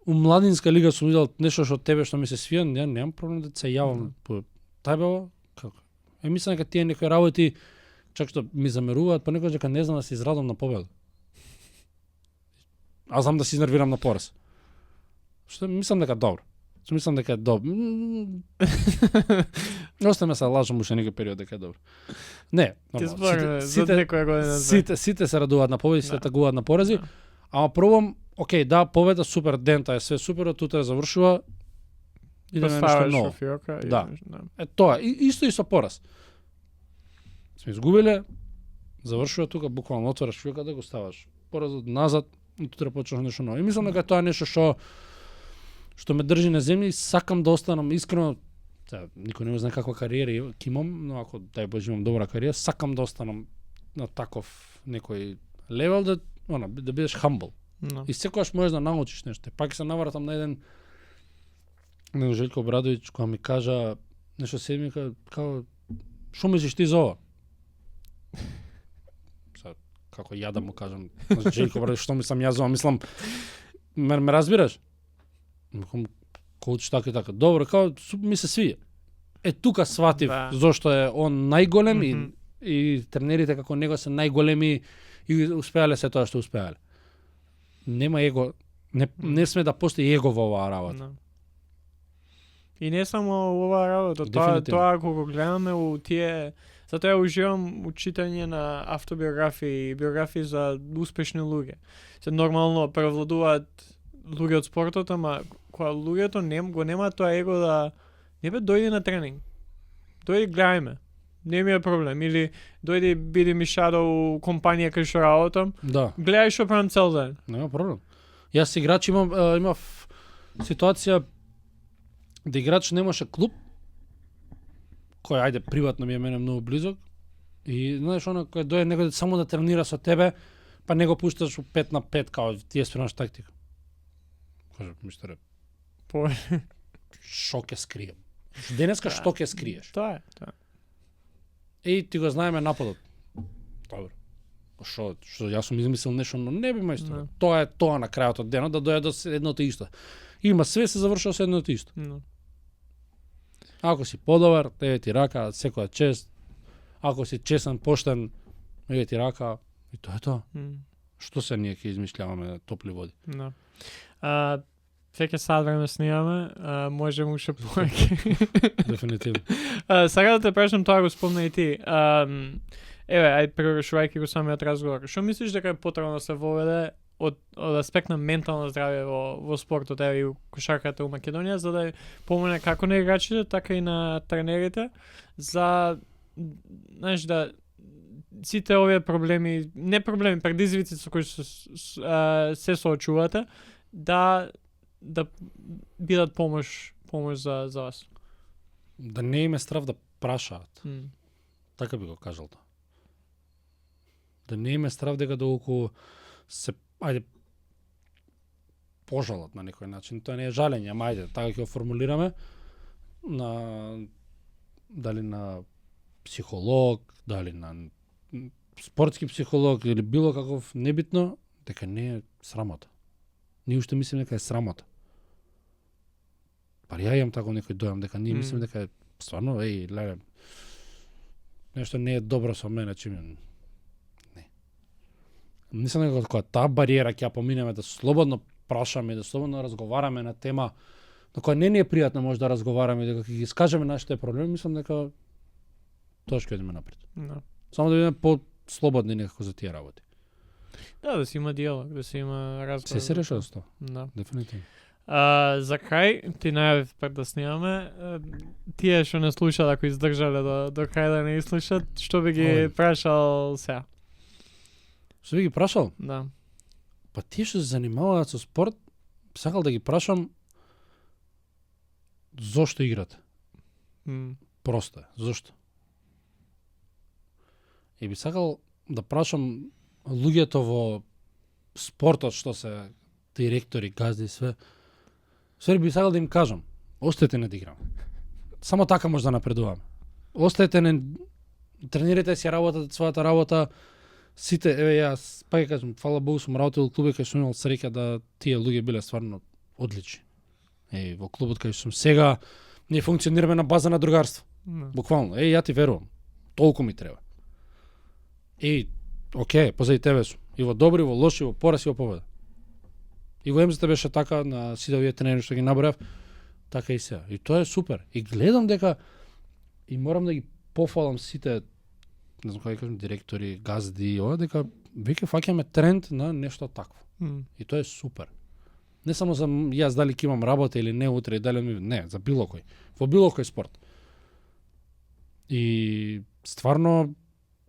У младинска лига сум видел нешто што тебе што ми се свија, ја немам проблем да се јавам по тајбево. Како? Мислам дека тие некои работи чак што ми замеруваат, па некој дека не знам да се израдам на победа. А знам да се изнервирам на пораз. Што мислам дека добро. Мислам дека е добро. Оставаме се лажам уште некој период дека е добро. Не, сите се радуваат на победи, сите тагуваат на порази, ама пробам, окей, да, победа, супер, дента е све супер, тутре завршува, идеме нешто ново. Да. Е тоа, исто и со пораз. Сме изгубиле, завршува тука, буквално отвараш фиока да го ставаш. Поразот назад, и тутре почнеш нешто ново. И мислам дека тоа е нешто што ме држи на земја и сакам да останам искрено. Никој не знае каква кариера ќе имам, но ако дај Боже имам добра кариера, сакам да останам на таков некој левел да бидеш humble. И секогаш можеш да научиш нешто. Пак се навратам на еден Желјко Обрадовиќ кој ми кажа нешто седмика, како што мислиш ти за ова? Како ја да му кажам, Желјко Обрадовиќ, што мислам јас за ова? Мислам, ме разбираш? Коуч така и така. Добро, као ми се свија. Тука сватив зошто е он најголем и тренерите како него се најголеми и успеале се тоа што успеале. Нема его, не сме да постои его во оваа работа. И не само во оваа работа, тоа кога гледаме у тие, затоа ја уживам у читање на автобиографии и биографии за успешни луѓе. Се нормално превладуваат луѓе од спортот, ама кога луѓето го нема тоа его да не бе дојди на тренинг. Дојди гледај ме. Не ми е проблем. Или дојди биди ми шадо у компанија кај што работам. Да. Гледај што правам цел ден. Нема проблем. Јас играч имав ситуација да играч немаше клуб кој ајде приватно ми е мене многу близок и знаеш она кој дојде некој само да тренира со тебе, па не го пушташ у 5 на 5 као ти е спремаш тактика. Кажа мистере, По што ќе скрием? Денеска што ќе скриеш? Тоа е. Еј ти го знаеме нападот. Добро. Што јас сум измислил нешто, но не би мајстор. Тоа е тоа на крајот од денот да дојде до едното исто. Има све се завршува со едното исто. Ако си подобар, еве ти рака, секоја чест. Ако си честен, поштен, еве ти рака и тоа е тоа. Што се ние ќе измисляваме топли води? Да. Веќе сад време снимаме, можеме уште повеќе. Дефинитивно. Сега да те прашам, тоа го спомна и ти. Еве, ај прерушувајќи го самиот разговор. Што мислиш дека е потребно да се воведе од аспект на ментално здравје во спортот, еве и кошарката у Македонија, за да помогне како на играчите, така и на тренерите, за знаеш да сите овие проблеми, не проблеми, предизвици со кои се соочувате, да бидат помош за вас. Да не име страв да прашаат. Така би го кажал тоа. Да не име страв дека доколку се пожалат на некој начин. Тоа не е жалење, ама ајде, така ќе го формулираме дали на психолог, дали на спортски психолог или било каков, небитно, дека не е срамота. Ние уште мислим дека е срамота. Па ја имам тако некој дојам дека ние мислим дека е стварно, леле, нешто не е добро со мене, не. Мислам дека кога таа бариера ќе ја поминеме да слободно прашаме, да слободно разговараме на тема на која не ни е пријатно може да разговараме, дека ќе ги скажеме нашите проблеми, мислам дека тоа ќе одиме напред. Само да бидеме по-слободни некако за тие работи. Да се има диалог, да се има разговор. Се решава со тоа. Да. Дефинитивно. За крај, ти најавив пред да снимаме, тие што не слушаат, ако издржале до крај да не слушат, што би ги прашал сега? Што би ги прашал? Да. Па тие што се занимаваат со спорт, сакал да ги прашам зошто играте? Просто е, зошто? И би сакал да прашам луѓето во спортот што се директори, газди, све би сакал да им кажам, остајте не да играме. Само така може да напредуваме. Остајте не, тренирате си работата, својата работа, сите, еве јас, па ќе кажам, фала Богу сум работел во клуб кај сум имал среќа да тие луѓе биле стварно одлични. Во клубот кај сум сега, ние функционираме на база на другарство. Буквално, ја ти верувам, толку ми треба. Океј, позади тебе сум. И во добри, во лоши, во пораз и во победа. И во МЗТ беше така, на сите овие тренери што ги набрав, така и сега. И тоа е супер. И гледам дека, и морам да ги пофалам сите, не знам како кажам, директори, газди, дека веќе фаќаме тренд на нешто такво. И тоа е супер. Не само за јас дали ќе имам работа или не утре, дали не, за било кој. Во било кој спорт. И стварно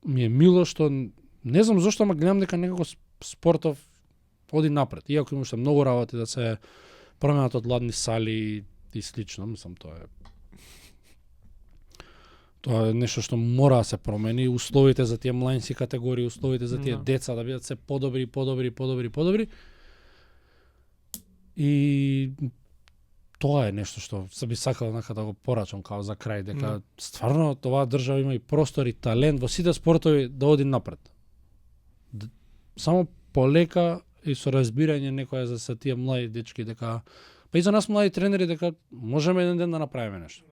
ми е мило што не знам зошто, ама гледам дека некако спортов оди напред. Иако има уште многу работи да се променат од ладни сали и слично, мислам тоа е нешто што мора да се промени, условите за тие младински категории, условите за тие деца да бидат се подобри. И тоа е нешто што се би сакал да го порачам као за крај, дека стварно оваа држава има и простор и талент во сите спортови да оди напред. Само полека и со разбирање некоја за тие млади дечки дека па и за нас млади тренери дека можеме еден ден да направиме нешто.